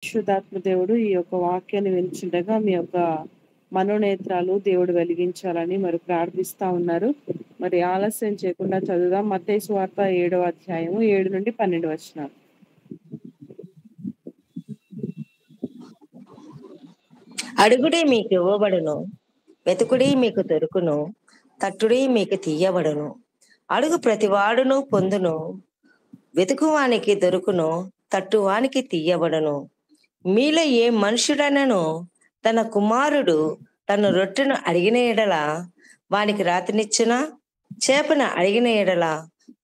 పరిశుద్ధాత్మ దేవుడు ఈ యొక్క వాక్యాన్ని వినిచుండగా మీ యొక్క మనోనేత్రాలు దేవుడు వెలిగించాలని మరి ప్రార్థిస్తా ఉన్నారు. మరి ఆలస్యం చేయకుండా చదువుదాం. మత్తయి సువార్త 7వ అధ్యాయము 7 నుండి 12 వచనాలు. అడుగుడి మీకు ఇవ్వబడును, వెతుకుడి మీకు దొరుకును, తట్టుడి మీకు తీయబడును. అడుగు ప్రతివాడును పొందును, వెతుకువానికి దొరుకును, తట్టువానికి తీయబడును. మీలో ఏ మనుషుడనను తన కుమారుడు తన రొట్టెను అడిగిన ఎడల వానికి రాతినిచ్చునా, చేపను అడిగిన ఎడల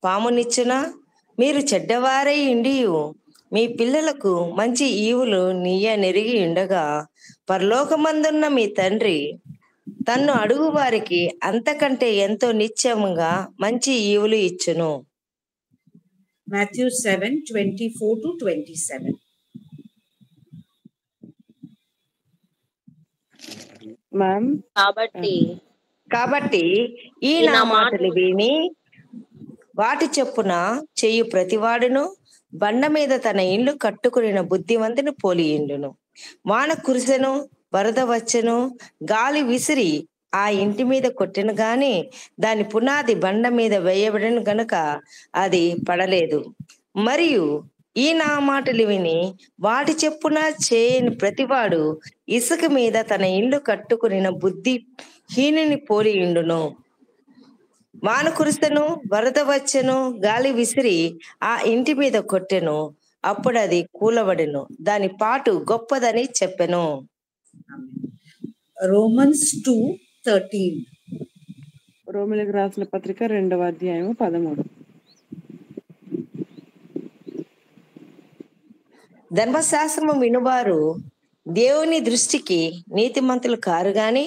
పామునిచ్చునా? మీరు చెడ్డవారై ఉండియు మీ పిల్లలకు మంచి ఈవులు నెరిగి ఉండగా పరలోకమందున్న మీ తండ్రి తన్ను అడుగు వారికి అంతకంటే ఎంతో నిశ్చయముగా మంచి ఈవులు ఇచ్చును. Matthew 7:24-27. మ్యామ్, కాబట్టి ఈ నా మాటలు విని వాటి చొప్పున చెయ్యి ప్రతివాడును బండ మీద తన ఇల్లు కట్టుకుని బుద్ధిమంతుని పోలియుండును. వాన కురిసెను, వరద వచ్చెను, గాలి విసిరి ఆ ఇంటి మీద కొట్టెను గాని దాని పునాది బండ మీద వేయబడిన గనుక అది పడలేదు. మరియు ఈ నా మాటలు విని వాటి చెప్పున చేయని ప్రతివాడు ఇసుక మీద తన ఇల్లు కట్టుకుని బుద్ధిహీనుని పోలియుండును. వాన కురిసెను, వరద వచ్చెను, గాలి విసిరి ఆ ఇంటి మీద కొట్టెను, అప్పుడు అది కూలబడెను, దాని పాటు గొప్పదని చెప్పెను. Romans 2:13. రోమిలకు రాసిన పత్రిక 2వ అధ్యాయము 13. ధర్మశాస్త్రము వినువారు దేవుని దృష్టికి నీతిమంతులు కారు గాని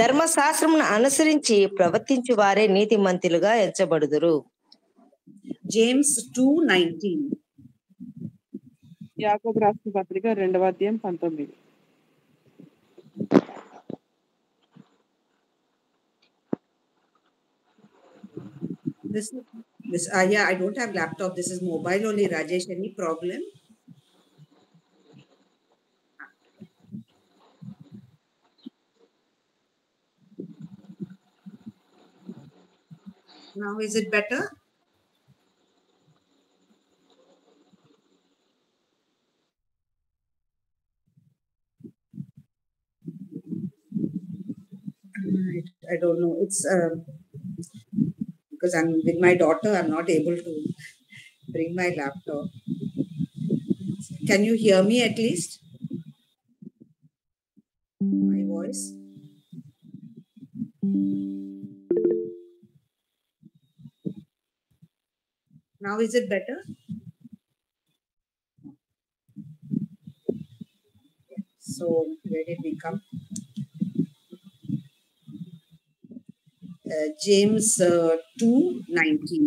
ధర్మశాస్త్రమును అనుసరించి ప్రవర్తించు వారే నీతిమంతులుగా ఎంచబడుదురు. James 2:19. యాకోబు రాసిన పత్రిక 2వ అధ్యాయం 19. Yeah, I don't have laptop. This is mobile only. Rajesh, any problem? Now is it better? I don't know. It's because I'm with my daughter, I'm not able to bring my laptop. Can you hear me at least? My voice? Now is it better? So where did we come? James 2:19.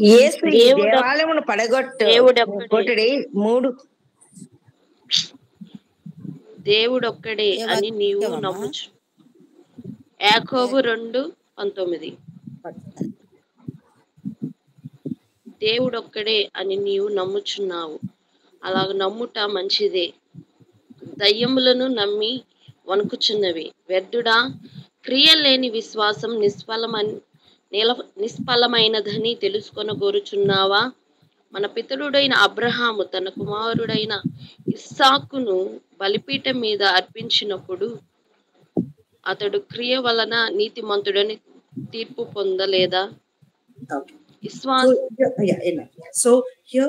యేసు ఈ దేవాలయమును పడగొట్టుడి మూడు దేవుడొక్కడే అని నీవు నమ్ముచు. యాకోబు 2:19. దేవుడొక్కడే అని నీవు నమ్ముచున్నావు, అలాగ నమ్ముట మంచిదే. దయ్యములను నమ్మి వణుకుచున్నవి. వ్యర్థుడా, క్రియలేని విశ్వాసం నిష్ఫలమైనదని తెలుసుకొనగోరుచున్నావా? మన పితరుడైన అబ్రహాము తన కుమారుడైన ఇస్సాకును బలిపీఠం మీద అర్పించినప్పుడు అతడు క్రియ వలన నీతిమంతుడని తీర్పు పొందలేదా? So here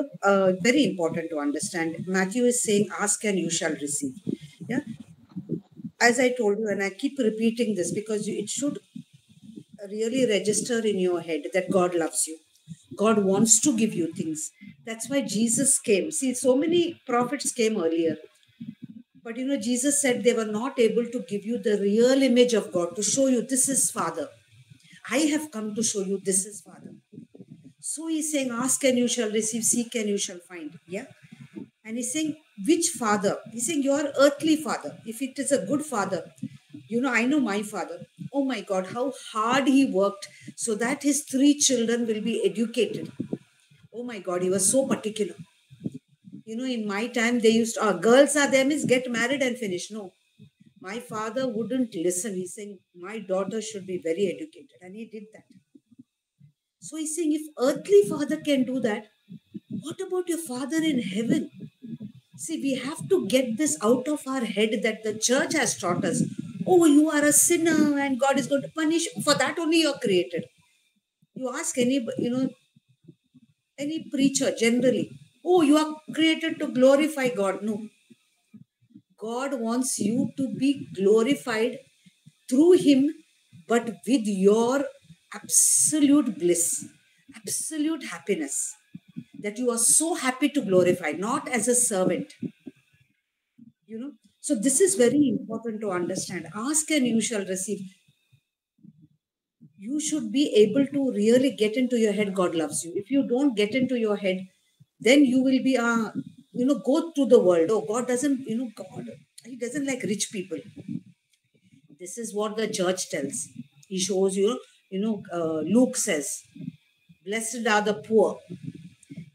very important to understand. Matthew is saying, ask and you shall receive. Yeah, as I told you, and I keep repeating this because it should really register in your head that God loves you. God wants to give you things. That's why Jesus came. See, so many prophets came earlier, but Jesus said they were not able to give you the real image of God, to show you this is Father. I have come to show you this is Father. So he's saying, ask and you shall receive, seek and you shall find. Yeah. And he's saying, which father? He's saying, your earthly father. If it is a good father, I know my father. Oh my God, how hard he worked so that his 3 children will be educated. Oh my God, he was so particular. In my time, they used to, girls are there means get married and finish. No, my father wouldn't listen. He's saying, my daughter should be very educated. And he did that. So he's saying, if earthly father can do that, what about your father in heaven? See, we have to get this out of our head that the church has taught us. Oh, you are a sinner and God is going to punish. For that only you're created. You ask any, any preacher generally, oh, you are created to glorify God. No. God wants you to be glorified through Him, but with your absolute bliss, absolute happiness, that you are so happy to glorify, not as a servant. So this is very important to understand. Ask and you shall receive. You should be able to really get into your head God loves you. If you don't get into your head, then you will be, go through the world. Oh, God doesn't, God, He doesn't like rich people. This is what the church tells. He shows you, Luke says, blessed are the poor.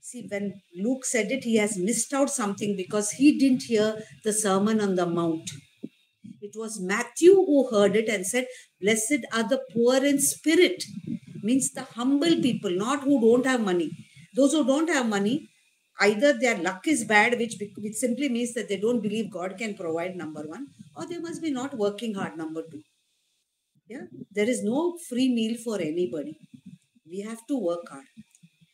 See, when Luke said it, he has missed out something because he didn't hear the Sermon on the Mount. It was Matthew who heard it and said, blessed are the poor in spirit. Means the humble people, not who don't have money. Those who don't have money, either their luck is bad, which simply means that they don't believe God can provide, number one, or they must be not working hard, number two. Yeah, there is no free meal for anybody. We have to work hard.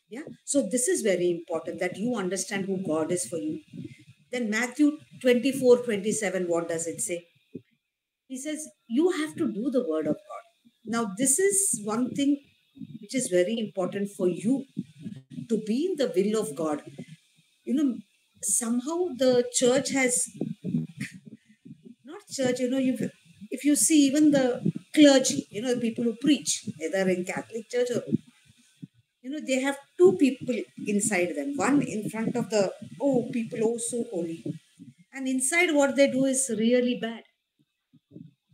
Yeah, so this is very important that you understand who God is for you. Then Matthew 24:27, what does it say? He says, you have to do the word of God. Now, this is one thing which is very important for you to be in the will of God. Somehow the church has, not church, if you see even the clergy, the people who preach, either in Catholic church or, they have two people inside them. One in front of the, people, so holy. And inside what they do is really bad.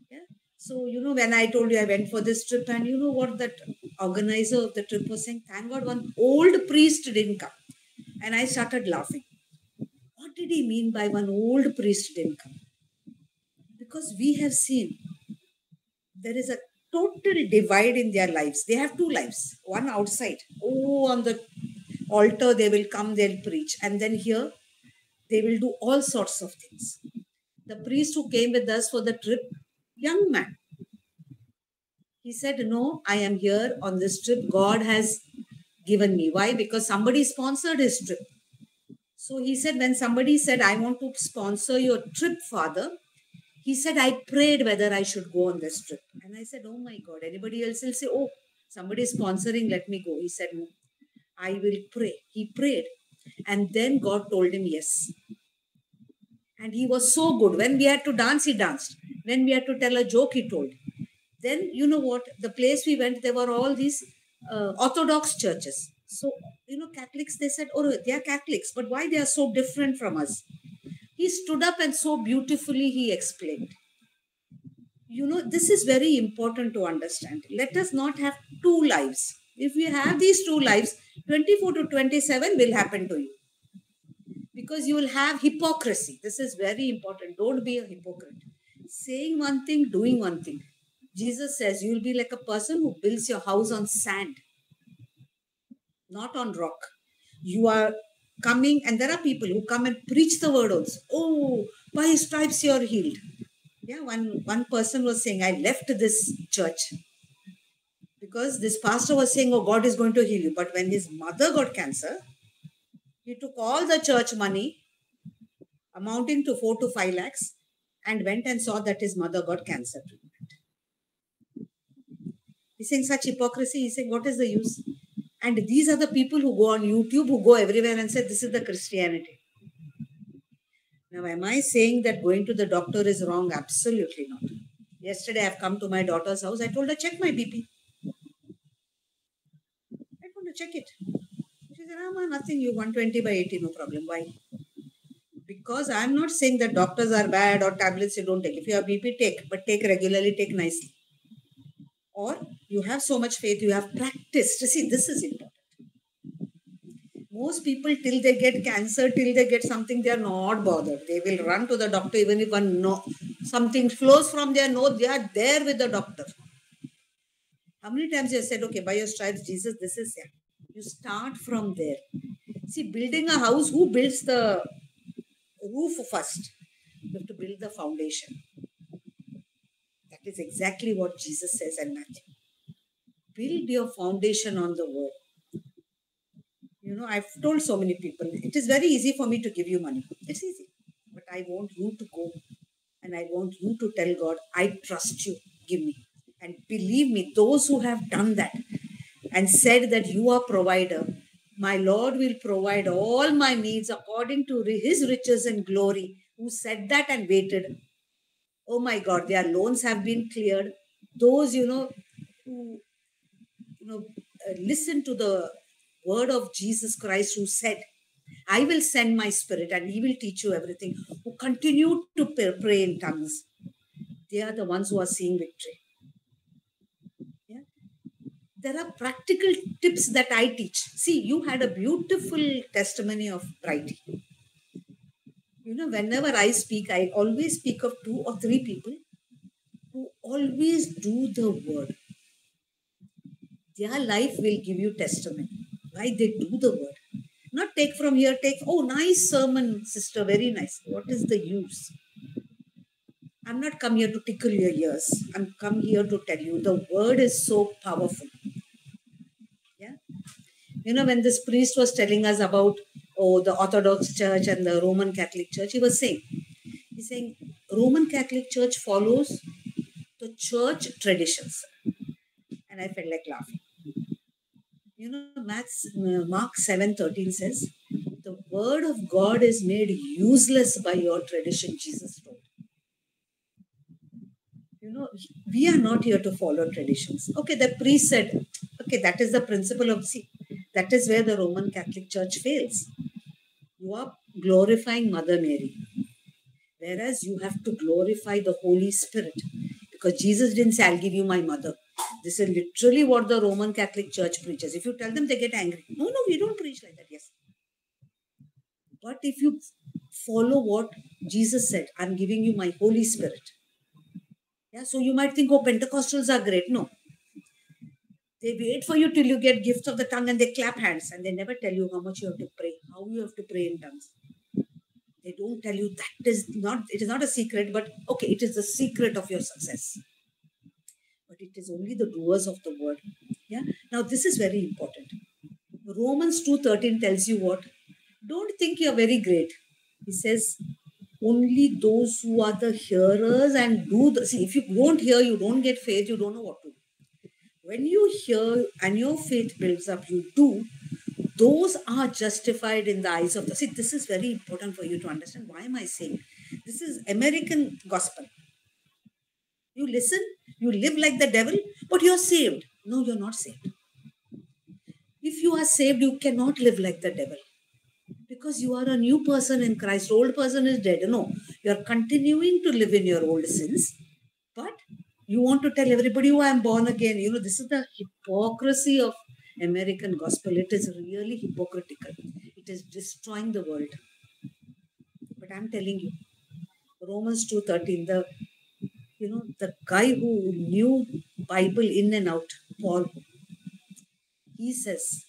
Yeah. So, when I told you I went for this trip, and what that organizer of the trip was saying, thank God one old priest didn't come. And I started laughing. What did he mean by one old priest didn't come? Because we have seen there is a total divide in their lives. They have two lives. One outside. On the altar they will come, they'll preach. And then here they will do all sorts of things. The priest who came with us for the trip, young man, he said, no, I am here on this trip. God has given me. Why? Because somebody sponsored his trip. So he said, when somebody said, I want to sponsor your trip, Father, he said, I prayed whether I should go on this trip. And I said, oh my God, anybody else will say, oh, somebody is sponsoring, let me go. He said, no, I will pray. He prayed. And then God told him yes. And he was so good. When we had to dance, he danced. When we had to tell a joke, he told. Then, you know what? The place we went, there were all these Orthodox churches. So, Catholics, they said, oh, they are Catholics, but why they are so different from us? He stood up and so beautifully he explained. This is very important to understand. Let us not have two lives. If we have these two lives, 24 to 27 will happen to you. Because you will have hypocrisy. This is very important. Don't be a hypocrite. Saying one thing, doing one thing. Jesus says you will be like a person who builds your house on sand, not on rock. You are coming, and there are people who come and preach the word also. Oh, by His stripes you are healed. Yeah, one person was saying, I left this church because this pastor was saying, oh, God is going to heal you. But when his mother got cancer, he took all the church money amounting to 4 to 5 lakhs and went and saw that his mother got cancer treatment. He's saying such hypocrisy. He's saying, what is the use? And these are the people who go on YouTube, who go everywhere and say, this is the Christianity. Now, am I saying that going to the doctor is wrong? Absolutely not. Yesterday, I've come to my daughter's house. I told her, check my BP. I told her, check it. She said, nothing, you 120 by 80, no problem. Why? Because I'm not saying that doctors are bad or tablets you don't take. If you have BP, take, but take regularly, take nicely. Or you have so much faith, you have practiced. See, this is important. Most people, till they get cancer, till they get something, they are not bothered. They will run to the doctor even if something flows from their nose. They are there with the doctor. How many times you have said, okay, by your stripes, Jesus, this is it. You start from there. See, building a house, who builds the roof first? You have to build the foundation. That is exactly what Jesus says in Matthew. Build your foundation on the word. You know, I've told so many people, it is very easy for me to give you money. It's easy. But I want you to go and I want you to tell God, I trust you, give me. And believe me, those who have done that and said that you are provider, my Lord will provide all my needs according to his riches and glory, who said that and waited. Oh my God, their loans have been cleared. Those, who, listen to the word of Jesus Christ, who said, I will send my spirit and he will teach you everything, who continue to pray in tongues. They are the ones who are seeing victory. Yeah. There are practical tips that I teach. See, you had a beautiful testimony of Brighty. You know, whenever I speak, I always speak of 2 or 3 people who always do the word. Their life will give you testimony. Why they do the word. Not take from here, oh, nice sermon, sister, very nice. What is the use? I'm not come here to tickle your ears. I'm come here to tell you the word is so powerful. Yeah. You know, when this priest was telling us about, the Orthodox Church and the Roman Catholic Church, he's saying, Roman Catholic Church follows the church traditions. And I felt like laughing. You know, Mark 7:13 says, the word of God is made useless by your tradition, Jesus told. You know, we are not here to follow traditions. Okay, the priest said, okay, that is the principle of, that is where the Roman Catholic Church fails. You are glorifying Mother Mary, whereas you have to glorify the Holy Spirit, because Jesus didn't say, I'll give you my mother. This is literally what the Roman Catholic Church preaches. If you tell them, they get angry. No, we don't preach like that. Yes. But if you follow what Jesus said, I'm giving you my Holy Spirit. Yeah. So you might think, oh, Pentecostals are great. No. They wait for you till you get gifts of the tongue and they clap hands and they never tell you how much you have to pray, how you have to pray in tongues. They don't tell you it is not a secret, but okay, it is the secret of your success. But it is only the doers of the word. Yeah. Now this is very important. Romans 2:13 tells you what? Don't think you're very great. He says, only those who are the hearers and do see, if you don't hear, you don't get faith, you don't know what to do. When you hear and your faith builds up, you do, those are justified in the eyes of the... See, this is very important for you to understand. Why am I saying? This is American gospel. You listen, you live like the devil, but you're saved. No, you're not saved. If you are saved, you cannot live like the devil. Because you are a new person in Christ. Old person is dead. No, you're continuing to live in your old sins. But you want to tell everybody, oh, I'm born again. You know, this is the hypocrisy of American gospel. It is really hypocritical. It is destroying the world. But I'm telling you, Romans 2:13, the guy who knew Bible in and out, Paul, he says,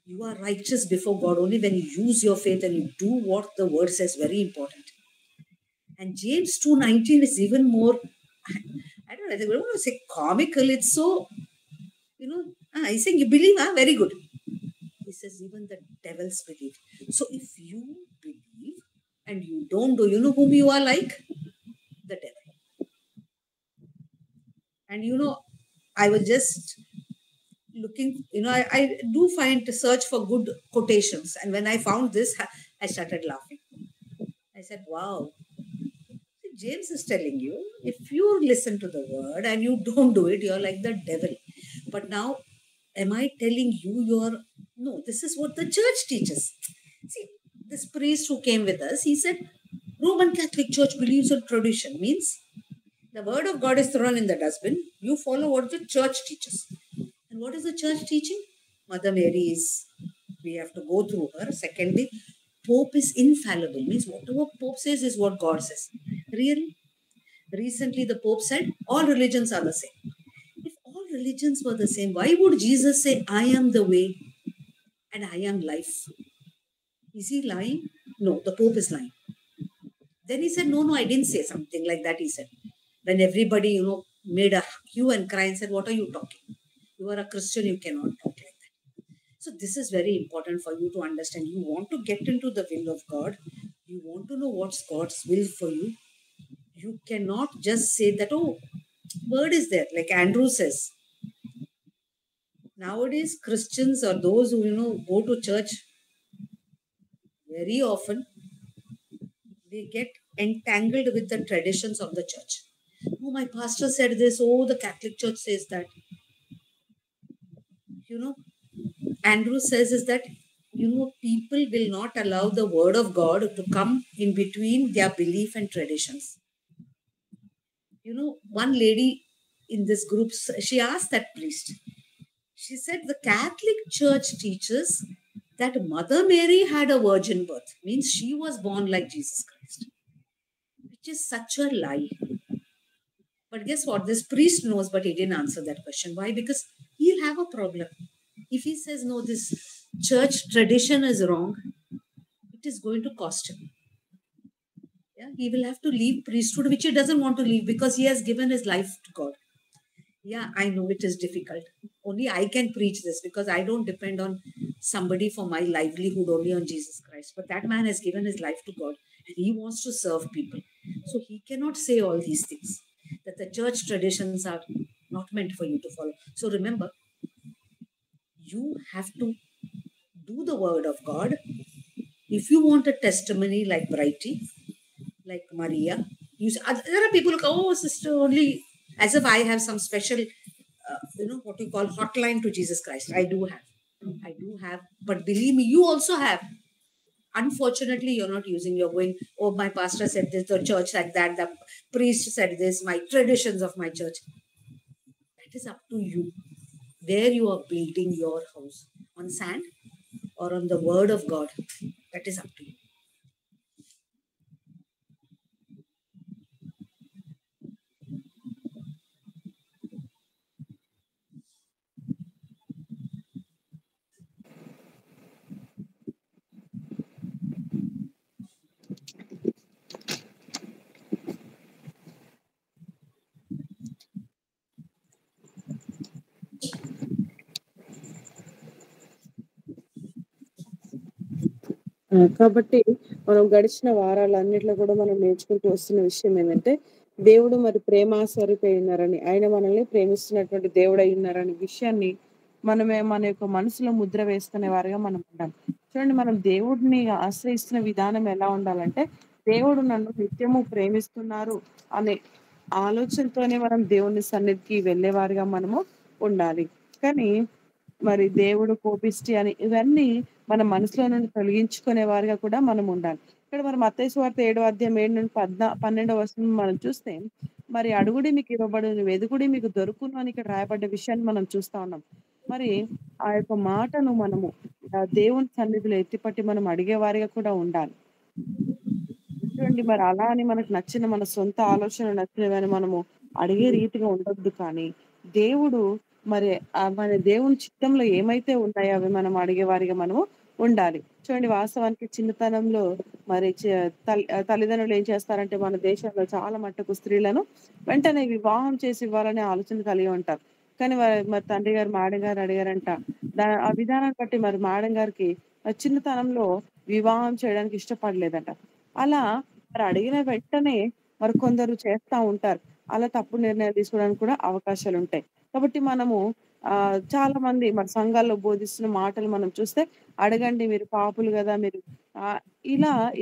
you are righteous before God only when you use your faith and you do what the word says. Very important. And James 2:19 is even more, I don't know, I don't want to say comical. It's so, he's saying, you believe, very good. He says, even the devils believe. So if you believe and you don't do, you know whom you are like? The devil. And I was just looking, I do find to search for good quotations. And when I found this, I started laughing. I said, wow. James is telling you, if you listen to the word and you don't do it, you're like the devil. But now, am I telling you no, this is what the church teaches. See, this priest who came with us, he said, Roman Catholic Church believes in tradition. Means the word of God is thrown in the dustbin. You follow what the church teaches. And what is the church teaching? Mother Mary is We have to go through her. Secondly, Pope is infallible, means whatever Pope says is what God says. Really? Recently, the Pope said all religions are the same. If all religions were the same, why would Jesus say, I am the way and I am life? Is he lying? No, the Pope is lying. Then he said, no, I didn't say something like that, he said. When everybody, made a hue and cry and said, what are you talking? You are a Christian, you cannot talk like that. So this is very important for you to understand. You want to get into the will of God. You want to know what's God's will for you. You cannot just say that, word is there, like Andrew says. Nowadays, Christians or those who, go to church very often, they get entangled with the traditions of the church. Oh, my pastor said this. Oh, the Catholic Church says that. Andrew says is that, people will not allow the word of God to come in between their belief and traditions. One lady in this group, she asked that priest, she said, the Catholic Church teaches that Mother Mary had a virgin birth, means she was born like Jesus Christ, which is such a lie. But guess what? This priest knows, but he didn't answer that question. Why? Because he'll have a problem. If he says, no, this church tradition is wrong, it is going to cost him. Yeah, he will have to leave priesthood, which he doesn't want to leave because he has given his life to God. Yeah, I know it is difficult. Only I can preach this because I don't depend on somebody for my livelihood, only on Jesus Christ. But that man has given his life to God and he wants to serve people. So he cannot say all these things, that the church traditions are not meant for you to follow. So remember, you have to do the word of God. If you want a testimony like Brighty, like Maria, there are people who go, oh, sister, only as if I have some special, what you call hotline to Jesus Christ. I do have. But believe me, you also have. Unfortunately, you're not using, you're going, oh, my pastor said this, the church said that, the priest said this, my traditions of my church. That is up to you. Where you are building your house, on sand or on the word of God, that is up to you. కాబట్టి మనం గడిచిన వారాలన్నిట్లో కూడా మనం నేర్చుకుంటూ వస్తున్న విషయం ఏంటంటే దేవుడు మరి ప్రేమ స్వరూపై ఉన్నారని, ఆయన మనల్ని ప్రేమిస్తున్నటువంటి దేవుడై ఉన్నారనే విషయాన్ని మనమే మన యొక్క మనసులో ముద్ర వేసుకునే వారిగా మనం ఉండాలి. చూడండి, మనం దేవుడిని ఆశ్రయిస్తున్న విధానం ఎలా ఉండాలంటే, దేవుడు నన్ను నిత్యము ప్రేమిస్తున్నారు అనే ఆలోచనతోనే మనం దేవుని సన్నిధికి వెళ్ళేవారిగా మనము ఉండాలి. కానీ మరి దేవుడు కోపిష్టి అని ఇవన్నీ మన మనసులో నుండి తొలగించుకునే వారిగా కూడా మనం ఉండాలి. ఇక్కడ మరి మత్తయి సువార్త 7వ అధ్యాయం 7 నుండి 12వ వచనం మనం చూస్తే, మరి అడుగుడి మీకు ఇవ్వబడును, వెదుకుడి మీకు దొరుకును అని ఇక్కడ రాయబడ్డ విషయాన్ని మనం చూస్తా ఉన్నాం. మరి ఆ యొక్క మాటను మనము దేవుని సన్నిధిలో ఎత్తిపట్టి మనం అడిగే వారిగా కూడా ఉండాలి. చూడండి, మరి అలా అని మనకు నచ్చిన మన సొంత ఆలోచన నచ్చినవని మనము అడిగే రీతిగా ఉండొద్దు. కానీ దేవుడు మరి మన దేవుని చిత్తంలో ఏమైతే ఉన్నాయో అవి మనం అడిగే వారిగా మనము ఉండాలి. చూడండి, వాస్తవానికి చిన్నతనంలో మరి తల్లిదండ్రులు ఏం చేస్తారంటే, మన దేశంలో చాలా మట్టుకు స్త్రీలను వెంటనే వివాహం చేసి ఇవ్వాలనే ఆలోచన కలిగి ఉంటారు. కానీ మరి తండ్రి గారు మేడం గారు అడిగారంట. ఆ విధానాన్ని బట్టి మరి మేడం గారికి చిన్నతనంలో వివాహం చేయడానికి ఇష్టపడలేదట. అలా మరి అడిగిన వెంటనే మరి కొందరు చేస్తా ఉంటారు. అలా తప్పుడు నిర్ణయాలు తీసుకోవడానికి కూడా అవకాశాలు ఉంటాయి. కాబట్టి మనము చాలా మంది మరి సంఘాల్లో బోధిస్తున్న మాటలు మనం చూస్తే, అడగండి మీరు పాపులు కదా మీరు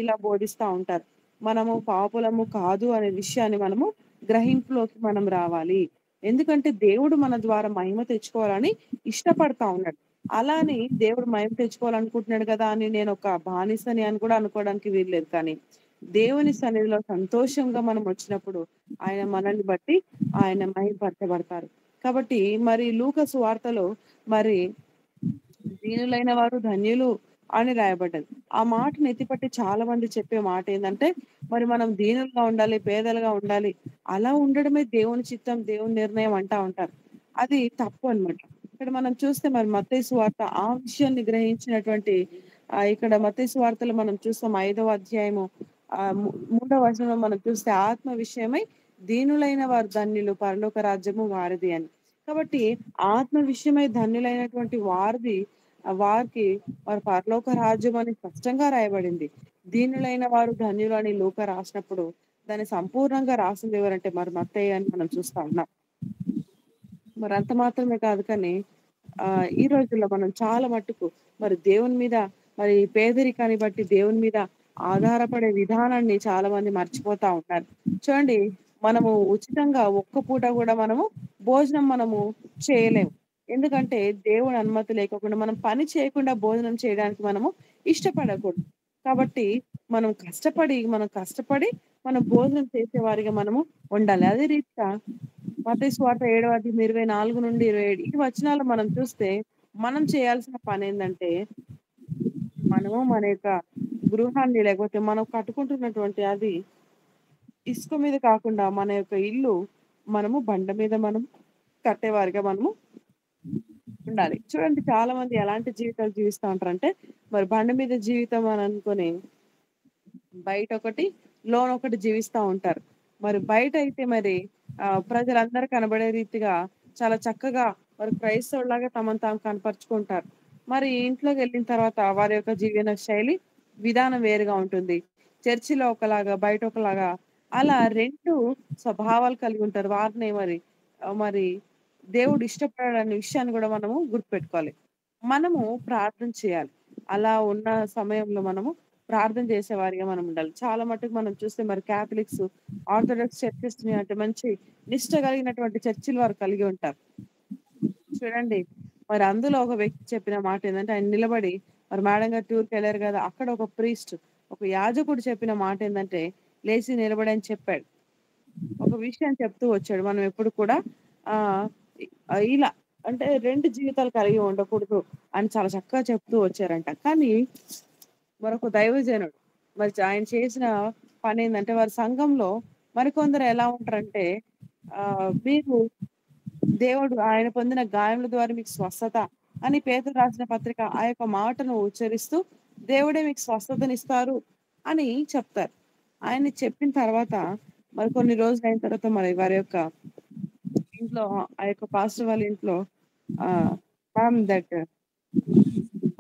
ఇలా బోధిస్తా ఉంటారు. మనము పాపులము కాదు అనే విషయాన్ని మనము గ్రహింపులోకి మనం రావాలి. ఎందుకంటే దేవుడు మన ద్వారా మహిమ తెచ్చుకోవాలని ఇష్టపడతా ఉన్నాడు. అలా అని దేవుడు మహిమ తెచ్చుకోవాలనుకుంటున్నాడు కదా అని నేను ఒక బానిసని అని కూడా అనుకోవడానికి వీల్లేదు. కానీ దేవుని సన్నిధిలో సంతోషంగా మనం వచ్చినప్పుడు ఆయన మనల్ని బట్టి ఆయన మహిమపరచబడతారు. కాబట్టి మరి లూకా సువార్తలో మరి దీనులైన వారు ధన్యులు అని రాయబడ్డది. ఆ మాటను ఎత్తిపట్టి చాలా మంది చెప్పే మాట ఏందంటే, మరి మనం దీనులుగా ఉండాలి, పేదలుగా ఉండాలి. అలా ఉండడమే దేవుని చిత్తం, దేవుని నిర్ణయం అంటా ఉంటారు. అది తప్పు అన్నమాట. ఇక్కడ మనం చూస్తే మరి మత్తయి సువార్త ఆ విషయాన్ని గ్రహించినటువంటి ఇక్కడ మత్తయి సువార్తలో మనం చూస్తాం 5వ అధ్యాయము మూడవ వచనంలో మనం చూస్తే ఆత్మ విషయమై దీనులైన వారు ధన్యులు పరలోక రాజ్యము వారిది అని. కాబట్టి ఆత్మ విషయమై ధన్యులైనటువంటి వారికి వారి పరలోక రాజ్యం అని స్పష్టంగా రాయబడింది. దీనులైన వారు ధన్యులు అని లూకా రాసినప్పుడు దాన్ని సంపూర్ణంగా రాసింది ఎవరంటే మరి మత్తయి అని మనం చూస్తా ఉన్నాం. మరి అంత మాత్రమే కాదు కానీ ఈ రోజుల్లో మనం చాలా మట్టుకు మరి దేవుని మీద మరి పేదరికాన్ని బట్టి దేవుని మీద ఆధారపడే విధానాన్ని చాలా మంది మర్చిపోతా ఉన్నారు. చూడండి, మనము ఉచితంగా ఒక్క పూట కూడా మనము భోజనం చేయలేము. ఎందుకంటే దేవుడి అనుమతి లేకోకుండా మనం పని చేయకుండా భోజనం చేయడానికి మనము ఇష్టపడకూడదు. కాబట్టి మనం కష్టపడి మనం భోజనం చేసేవారిగా మనము ఉండాలి. అదే రీతిగా మత్తయి సువార్త 7వ అధ్యాయం 24-27 ఈ వచనాలు మనం చూస్తే మనం చేయాల్సిన పనేందంటే, మనము మన యొక్క గృహాన్ని లేకపోతే మనం కట్టుకుంటున్నటువంటి అది ఇసుక మీద కాకుండా మన యొక్క ఇల్లు మనము బండ మీద మనం కట్టేవారిగా మనము ఉండాలి. చూడండి, చాలా మంది ఎలాంటి జీవితాలు జీవిస్తా ఉంటారంటే, మరి బండ మీద జీవితం అని అనుకోని బయటొకటి, లోనొకటి జీవిస్తా ఉంటారు. మరి బయటైతే మరి ప్రజలందరూ కనబడే రీతిగా చాలా చక్కగా మరి క్రైస్తవుల్లాగా తమను తాము కనపరుచుకుంటారు. మరి ఇంట్లోకెళ్ళిన తర్వాత వారి యొక్క జీవన శైలి, విధానం వేరుగా ఉంటుంది. చర్చిలో ఒకలాగా, బయట ఒకలాగా అలా 2 స్వభావాలు కలిగి ఉంటారు. వారిని మరి దేవుడు ఇష్టపడడనే విషయాన్ని గూడా మనము గుర్తుపెట్టుకోవాలి. మనము ప్రార్థన చేయాలి. అలా ఉన్న సమయంలో మనము ప్రార్థన చేసేవారిగా మనం ఉండాలి. చాలా మట్టుకు మనం చూస్తే మరి కాథలిక్స్, ఆర్థోడాక్స్ చర్చెస్‌ని అంటే మంచి నిష్ట కలిగినటువంటి చర్చిలు వారు కలిగి ఉంటారు. చూడండి, మరి అందులో ఒక వ్యక్తి చెప్పిన మాట ఏందంటే, ఆయన నిలబడి మరి మేడం గారు టూర్‌కెళ్లారు గదా! అక్కడ ఒక ప్రీస్ట్, ఒక యాజకుడు చెప్పిన మాట ఏందంటే, లేచి నిలబడి అని చెప్పాడు. ఒక విషయం చెప్తూ వచ్చాడు. మనం ఎప్పుడు కూడా ఆహ్, ఇలా అంటే 2 జీవితాలు కలిగి ఉండకూడదు అని చాలా చక్కగా చెప్తూ వచ్చారంట. కానీ మరొక దైవజనుడు ఆయన చేసిన పనేందంటే, వారి సంఘంలో మరికొందరు ఎలా ఉంటారంటే, మీరు దేవుడు ఆయన పొందిన గాయముల ద్వారా మీకు స్వస్థత అని పేతురు రాసిన పత్రిక ఆ యొక్క మాటను ఉచ్చరిస్తూ దేవుడే మీకు స్వస్థతనిస్తారు అని చెప్తారు. ఆయన్ని చెప్పిన తర్వాత మరి కొన్ని రోజులయిన తర్వాత మరి వారి యొక్క ఇంట్లో ఆ యొక్క పాస్టర్ వాళ్ళ ఇంట్లో that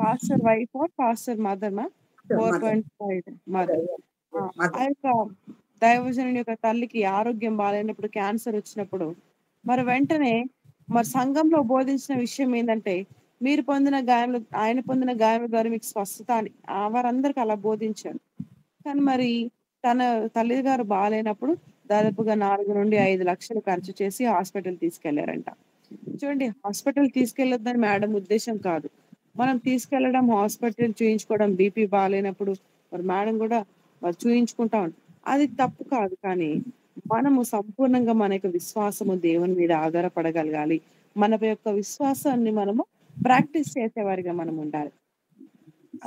pastor wife or pastor mother Mother. 4.5 mother Mother. ఆ యొక్క దైవజనుని యొక్క తల్లికి ఆరోగ్యం బాగాలేనప్పుడు క్యాన్సర్ వచ్చినప్పుడు మరి వెంటనే మరి సంఘంలో బోధించిన విషయం ఏంటంటే, ఆయన పొందిన గాయముల ద్వారా మీకు స్వస్థత అని వారందరికి అలా బోధించారు. కానీ మరి తన తల్లిగారు బాగాలేనప్పుడు దాదాపుగా 4-5 లక్షలు ఖర్చు చేసి హాస్పిటల్ తీసుకెళ్లారంట. చూడండి, హాస్పిటల్ తీసుకెళ్ళొద్దని మేడం ఉద్దేశ్యం కాదు. మనం తీసుకెళ్లడం, హాస్పిటల్ చూయించుకోవడం, బీపీ బాగాలేనప్పుడు మరి మేడం కూడా మరి చూయించుకుంటా ఉంటాం. అది తప్పు కాదు. కానీ మనము సంపూర్ణంగా మన యొక్క విశ్వాసము దేవుని మీద ఆధారపడగలగాలి. మన యొక్క విశ్వాసాన్ని మనము ప్రాక్టీస్ చేసేవారిగా మనం ఉండాలి.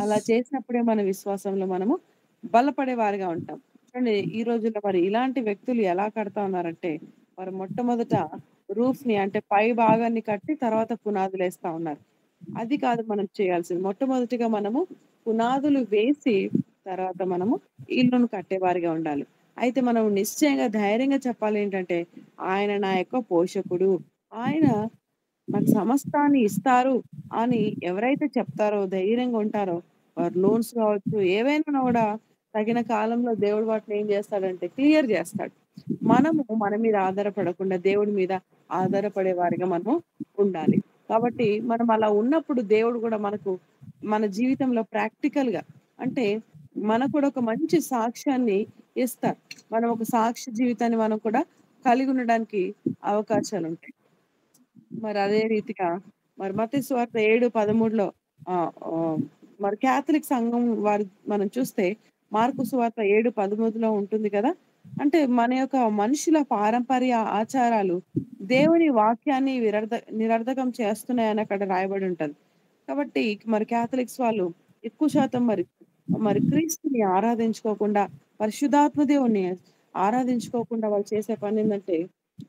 అలా చేసినప్పుడే మన విశ్వాసంలో మనము బలపడే వారిగా ఉంటాం. చూడండి, ఈ రోజుల్లో మరి ఇలాంటి వ్యక్తులు ఎలా కడతా ఉన్నారంటే, మరి మొట్టమొదట రూఫ్‌ని అంటే పై భాగాన్ని కట్టి తర్వాత పునాదులేస్తా ఉన్నారు. అది కాదు మనం చేయాల్సింది. మొట్టమొదటిగా మనము పునాదులు వేసి తర్వాత మనము ఇల్లును కట్టేవారిగా ఉండాలి. అయితే మనం నిశ్చయంగా ధైర్యంగా చెప్పాలేంటంటే, ఆయన నా యొక్క పోషకుడు. ఆయన నాకు సమస్తాన్ని ఇస్తారు అని ఎవరైతే చెప్తారో, ధైర్యంగా ఉంటారో, వారు లోన్స్ కావచ్చు, ఏవైనా కూడా తగిన కాలంలో దేవుడు వాటిని ఏం చేస్తాడంటే క్లియర్ చేస్తాడు. మనము మన మీద ఆధారపడకుండా దేవుడి మీద ఆధారపడే వారిగా మనం ఉండాలి. కాబట్టి మనం అలా ఉన్నప్పుడు దేవుడు కూడా మన జీవితంలో ప్రాక్టికల్‌గా అంటే మనకు కూడా ఒక మంచి సాక్ష్యాన్ని ఇస్తారు. మనం ఒక సాక్షి జీవితాన్ని మనం కూడా కలిగి ఉండడానికి అవకాశాలుంటాయి. మరి అదే రీతిగా మరి మత్తయి సువార్త 7:13లో ఆహ్, ఆహ్, మరి కాథలిక్ సంఘం వారు మనం చూస్తే మార్కు సువార్త 7:13లో ఉంటుంది కదా! అంటే మన యొక్క మనుషుల పారంపర్య ఆచారాలు దేవుని వాక్యాన్ని నిరర్ధకం చేస్తున్నాయని అక్కడ రాయబడి ఉంటది. కాబట్టి మరి క్యాథలిక్స్ వాళ్ళు ఎక్కువ శాతం మరి మరి క్రీస్తుని ఆరాధించుకోకుండా, పరిశుద్ధాత్మ దేవుణ్ణి ఆరాధించుకోకుండా వాళ్ళు చేసే పని ఏందంటే,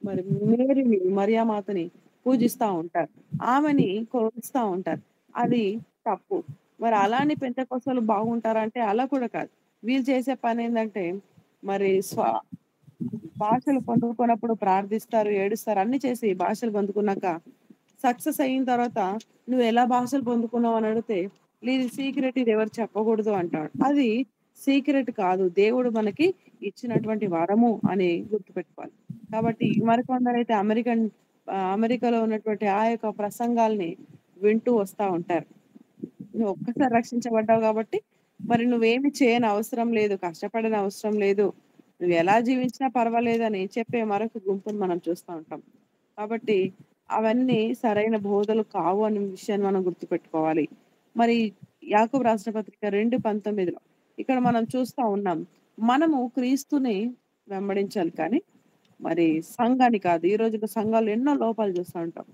మరి మేరీని, మరియామాతని పూజిస్తా ఉంటారు. ఆమెని కొలుస్తా ఉంటారు. అది తప్పు. మరి అలాని పెంతెకొస్తలు బాగుంటారా అంటే అలా కూడా కాదు. వీళ్ళు చేసే పనేందంటే, మరి భాషలు పొందుకున్నప్పుడు ప్రార్థిస్తారు, ఏడుస్తారు. అన్నీ చేసి భాషలు పొందుకున్నాక సక్సెస్ అయిన తర్వాత నువ్వెలా భాషలు పొందుకున్నావు అని అడిగితే, "ఇది సీక్రెట్, ఇది ఎవరు చెప్పకూడదు" అంటాడు. అది సీక్రెట్ కాదు. దేవుడు మనకి ఇచ్చినటువంటి వరము అని గుర్తుపెట్టుకోవాలి. కాబట్టి మరికొందరైతే అమెరికాలో ఉన్నటువంటి ఆ యొక్క ప్రసంగాల్ని వింటూ వస్తా ఉంటారు. నువ్వు ఒక్కసారి రక్షించబడ్డావు కాబట్టి, మరి నువ్వేమి చేయనవసరం లేదు, కష్టపడనవసరం లేదు. నువ్వెలా జీవించినా పర్వాలేదని చెప్పే మరొక గుంపును మనం చూస్తా ఉంటాం. కాబట్టి అవన్నీ సరైన బోధలు కావు అనే విషయాన్ని మనం గుర్తుపెట్టుకోవాలి. మరి యాకోబు రాసిన పత్రిక 2:19 ఇక్కడ మనం చూస్తా ఉన్నాం. మనము క్రీస్తుని వెంబడించాలి కానీ, మరి సంఘాన్ని కాదు. ఈ రోజుల్లో సంఘాల్లో ఎన్నో లోపాలు చూస్తా ఉంటాం.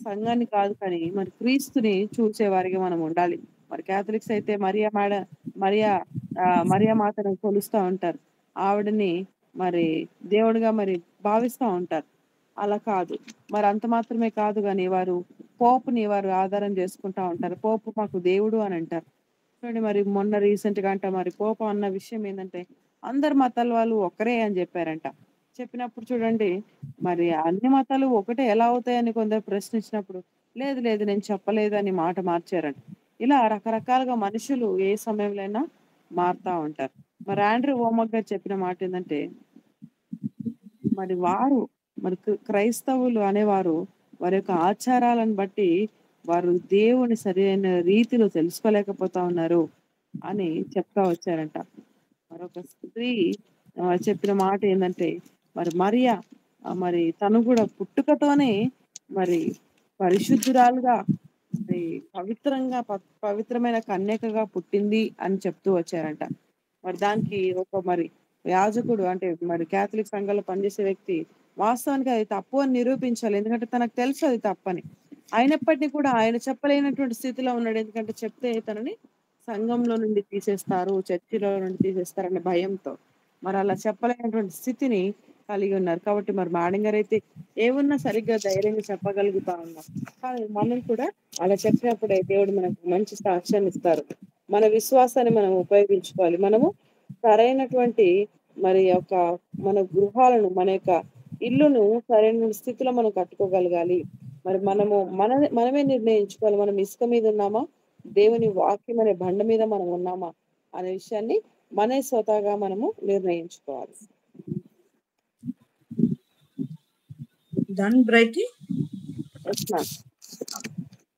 సంఘాన్ని కాదు కానీ మరి క్రీస్తుని చూసేవారిగా మనం ఉండాలి. మరి క్యాథలిక్స్ అయితే మరియా మరియా మాతను కొలుస్తా ఉంటారు. ఆవిడని మరి దేవుడిగా మరి భావిస్తా ఉంటారు. అలా కాదు. మరి అంత మాత్రమే కాదు గాని పోపుని వారు ఆధారం చేసుకుంటా ఉంటారు. పోపు మాకు దేవుడు అని అంటారు. చూడండి మరి మొన్న రీసెంట్‌గా అంట మరి పోపు అన్న విషయం ఏందంటే, అందరు మతాల వాళ్ళు ఒక్కరే అని చెప్పారంట. చెప్పినప్పుడు చూడండి, మరి అన్ని మతాలు ఒకటే ఎలా అవుతాయని కొందరు ప్రశ్నించినప్పుడు, లేదు లేదు నేను చెప్పలేదు అని మాట మార్చారంట. ఇలా రకరకాలుగా మనుషులు ఏ సమయంలో అయినా మారుతా ఉంటారు. మరి ఆండ్రూ వోమాక్ గారు చెప్పిన మాట ఏందంటే, మరి వారు మరి క్రైస్తవులు అనేవారు వారి యొక్క ఆచారాలను బట్టి వారు దేవుని సరైన రీతిలో తెలుసుకోలేకపోతా ఉన్నారు అని చెప్తా వచ్చారంట. మరొక స్త్రీ చెప్పిన మాట ఏందంటే, మరి మరియా మరి తను కూడా పుట్టుకతోనే మరి పరిశుద్ధురాలుగా మరి పవిత్రమైన కన్యకగా పుట్టింది అని చెప్తూ వచ్చారంట. మరి దానికి ఒక మరి యాజకుడు అంటే మరి క్యాథలిక్ సంఘంలో పనిచేసే వ్యక్తి వాస్తవానికి అది తప్పు అని నిరూపించాలి. ఎందుకంటే తనకు తెలుసు అది తప్పని. అయినప్పటికీ కూడా ఆయన చెప్పలేనటువంటి స్థితిలో ఉన్నాడు. ఎందుకంటే చెప్తే తనని సంఘంలో నుండి తీసేస్తారు, చర్చిలో నుండి తీసేస్తారనే భయంతో. మరి అలా చెప్పలేనటువంటి స్థితిని కలిగి ఉన్నారు. కాబట్టి మరి మేడం గారైతే ఏమున్నా సరిగ్గా ధైర్యంగా చెప్పగలుగుతా ఉన్నారు. కానీ మనం కూడా అలా చెప్పినప్పుడే దేవుడు మనకు మంచి సాక్ష్యాన్ని ఇస్తారు. మన విశ్వాసాన్ని మనం ఉపయోగించుకోవాలి. మనము సరైనటువంటి మరి మన గృహాలను, మన యొక్క ఇల్లును సరైన స్థితిలో మనం కట్టుకోగలగాలి. మరి మనమే నిర్ణయించుకోవాలి. మనం ఇసుక మీద ఉన్నామా, దేవుని వాక్యం అనే బండ మీద మనం ఉన్నామా అనే విషయాన్ని మనే స్వతహాగా మనము నిర్ణయించుకోవాలి. Done, Brighty? Yes, ma'am.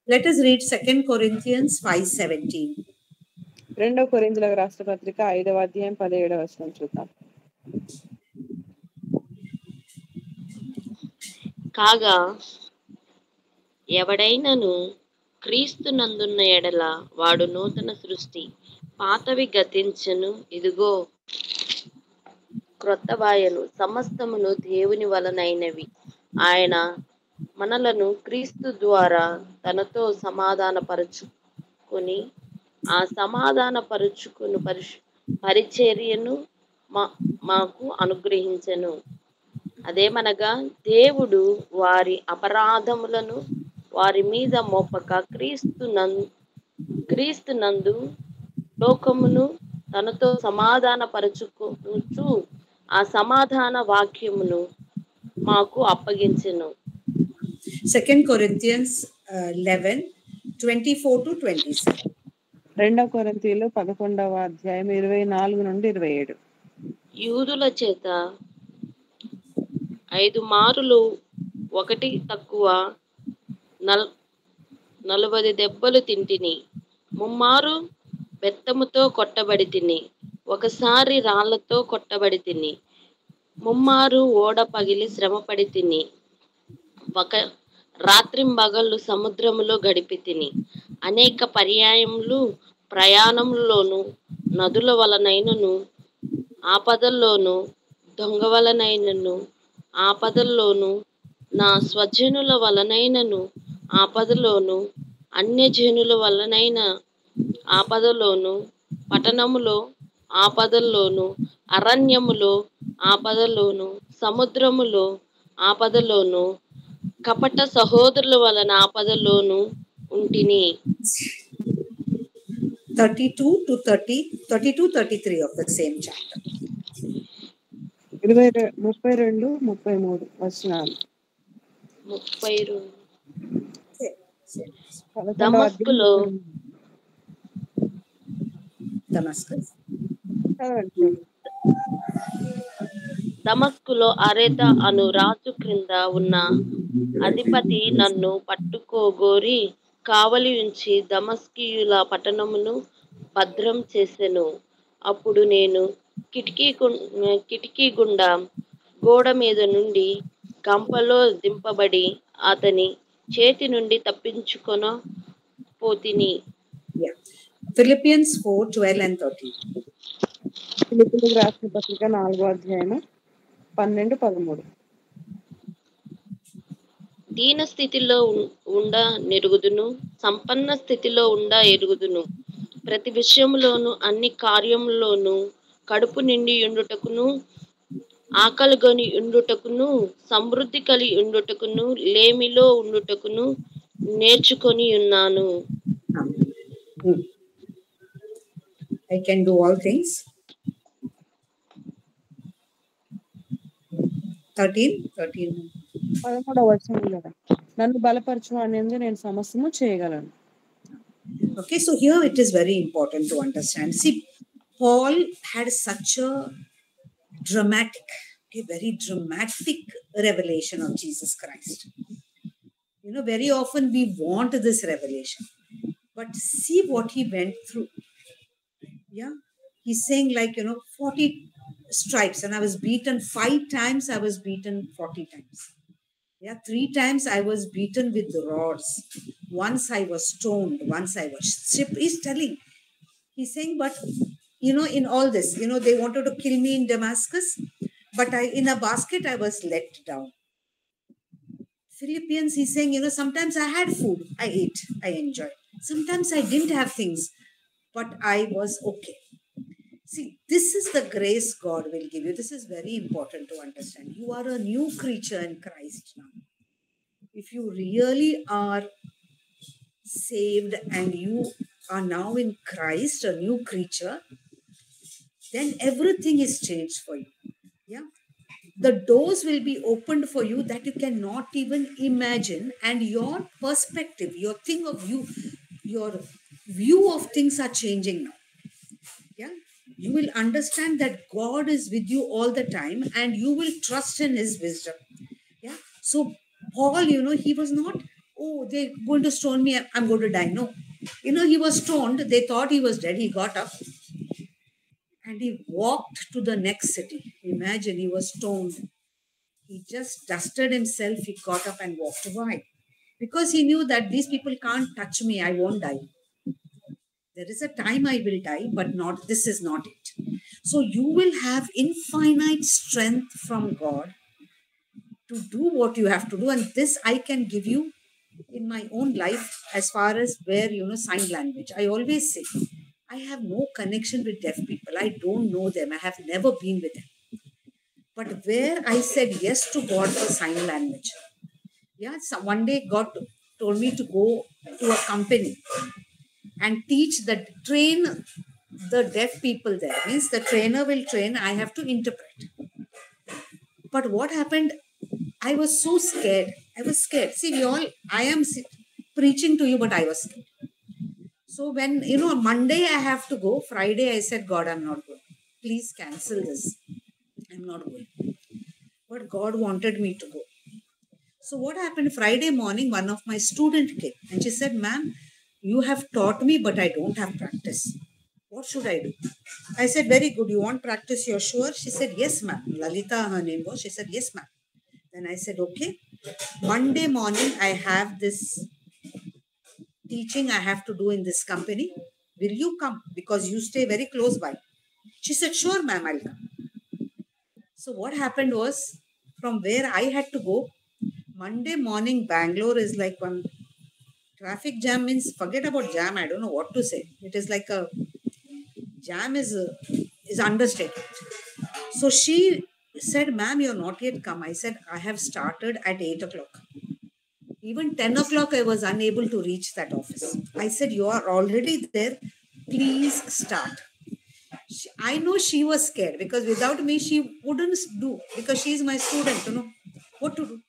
Let us read 2 Corinthians 5:17. 2 కొరింథీయులకు రాసిన పత్రిక 5వ అధ్యాయం 17వ వచనం చూద్దాం. కాగా ఎవడైనను క్రీస్తునందున్న ఎడల వాడు నూతన సృష్టి, పాతవి గతించెను, ఇదిగో క్రొత్తవాయను, సమస్తమును దేవుని వలనైనవి. ఆయన మనలను క్రీస్తు ద్వారా తనతో సమాధానపరుచుకొని ఆ సమాధానపరుచుకుని పరిచర్యను మాకు అనుగ్రహించెను. అదేమనగా దేవుడు వారి అపరాధములను వారి మీద మోపక క్రీస్తునందు లోకమును తనతో సమాధానపరచుకొనుచు ఆ సమాధాన వాక్యమును మాకు అప్పగించెను. 2 Corinthians 11:24-27. 2 కొరింథీయులు 11వ అధ్యాయం 24 నుండి 27. యూదుల చేత 5 మారులు ఒకటి తక్కువ 40 దెబ్బలు తింటిని, ముమ్మారు బెత్తముతో కొట్టబడి తిని, ఒకసారి రాళ్లతో కొట్టబడి తిని, ముమ్మారు ఓడ పగిలి శ్రమపడి తిని, ఒక రాత్రింబగళ్ళు సముద్రములో గడిపి తిని, అనేక పర్యాయములు ప్రయాణములోను, నదుల వలనైనను ఆపదల్లోను, దొంగ వలనైనను ఆపదల్లోను, నా స్వజనుల వలనైనను ఆపదలోను, అన్యజనుల వలనైన ఆపదలోను, పట్టణములో ఆపదల్లోను, అరణ్యములో ఆపదలోను, సముద్రములో ఆపదలోను, కపట సహోదరుల వలన ఆపదలోను ఉంటిని. 32 to 30, 32, 33 of the same chapter. 32, 33 వచనాలు. 32. దమస్కులో Damascus. దమస్కులో అరేత అను రాజు క్రింద ఉన్న అధిపతి నన్ను పట్టుకోగోరి కావలి ఉంచి దమస్కీయుల పట్టణమును భద్రం చేసెను. అప్పుడు నేను కిటికీ గుండా గోడ మీద నుండి గంపలో దింపబడి అతని చేతి నుండి తప్పించుకొన పోతిని. Philippians 4, 12 and 13. ఫిలిప్పీయులకు రాసిన పత్రిక 4వ అధ్యాయము 12, 13. దీన స్థితిలో ఉండ నెరుగుదును, సంపన్న స్థితిలో ఉండ ఎరుగుదును. ప్రతి విషయంలోను అన్ని కార్యములోను కడుపు నిండి ఉండుటకును, ఆకలిగొని ఉండుటకును, సమృద్ధి కలిగి ఉండుటకును, లేమిలో ఉండుటకును నేర్చుకొని ఉన్నాను. I can do all things. 13. 13వ వచనం కదా, నన్ను బలపరచు అనేది నేను సమస్తము చేయగలను. Okay, so here it is very important to understand. See, Paul had such a very dramatic revelation of Jesus Christ. You know, very often we want this revelation, but see what he went through. Yeah, he's saying 40 stripes, and I was beaten 5 times, I was beaten 40 times. Yeah, 3 times I was beaten with rods. Once I was stoned, once I was stripped. He's saying, but in all this, they wanted to kill me in Damascus, but in a basket I was let down. Philippians, he's saying, sometimes I had food, I ate, I enjoyed. Sometimes I didn't have things, but I was okay. See, this is the grace God will give you. This is very important to understand. You are a new creature in Christ now. If you really are saved and you are now in Christ, a new creature, then everything is changed for you. Yeah. The doors will be opened for you that you cannot even imagine, and your perspective, your view of things are changing now. Yeah. You will understand that God is with you all the time, and you will trust in his wisdom. Yeah. So Paul, he was not, they're going to stone me, I'm going to die. No. He was stoned. They thought he was dead. He got up and he walked to the next city. Imagine, he was stoned. He just dusted himself. He got up and walked. Why? Because he knew that these people can't touch me. I won't die. There is a time I will die, but this is not it. So you will have infinite strength from God to do what you have to do. And this I can give you in my own life as far as where, sign language. I always say, I have no connection with deaf people. I don't know them. I have never been with them. But where I said yes to God for sign language. Yeah, so one day God told me to go to a company and train the deaf people there. Means the trainer will train, I have to interpret. But what happened, I was so scared. I was scared. See, I am preaching to you, but I was scared. So when, Monday I have to go, Friday I said, God, I'm not going. Please cancel this. I'm not going. But God wanted me to go. So what happened, Friday morning, one of my students came and she said, ma'am, you have taught me, but I don't have practice. What should I do? I said, very good. You want practice? You're sure? She said, yes, ma'am. Lalita, her name was. She said, yes, ma'am. Then I said, okay. Monday morning, I have this teaching I have to do in this company. Will you come? Because you stay very close by. She said, sure, ma'am, I'll come. So what happened was, from where I had to go, Monday morning, Bangalore is like one Traffic jam means, forget about jam. I don't know what to say. It is like a jam is understated. So she said, ma'am, you're not yet come. I said, I have started at 8 o'clock. Even 10 o'clock, I was unable to reach that office. I said, you are already there. Please start. I know she was scared because without me, she wouldn't do, because she is my student, what to do.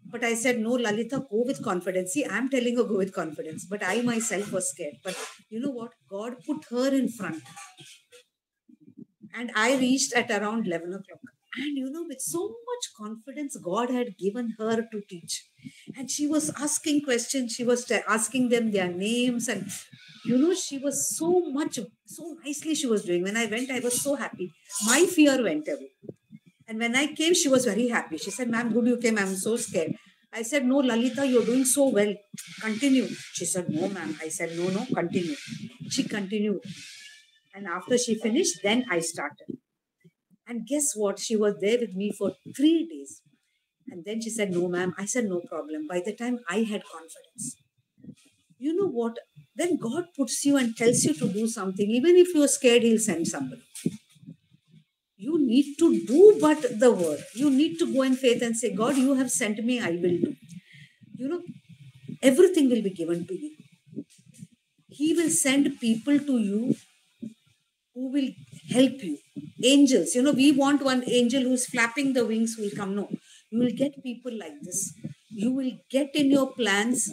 But I said, no, Lalita, go with confidence. See, I'm telling her go with confidence, but I myself was scared. But you know what? God put her in front. And I reached at around 11 o'clock. And with so much confidence, God had given her to teach. And she was asking questions. She was asking them their names. And, she was so nicely she was doing. When I went, I was so happy. My fear went away. And when I came, she was very happy. She said, ma'am, good you came. I'm so scared. I said, no, Lalita, you're doing so well. Continue. She said, no, ma'am. I said, no, continue. She continued. And after she finished, then I started. And guess what? She was there with me for 3 days. And then she said, no, ma'am. I said, no problem. By the time I had confidence. You know what? Then God puts you and tells you to do something. Even if you're scared, He'll send somebody. You need to do but the word. You need to go in faith and say, God, you have sent me, I will do. Everything will be given to you. He will send people to you who will help you. Angels, we want one angel who's flapping the wings will come. No, you will get people like this. You will get in your plans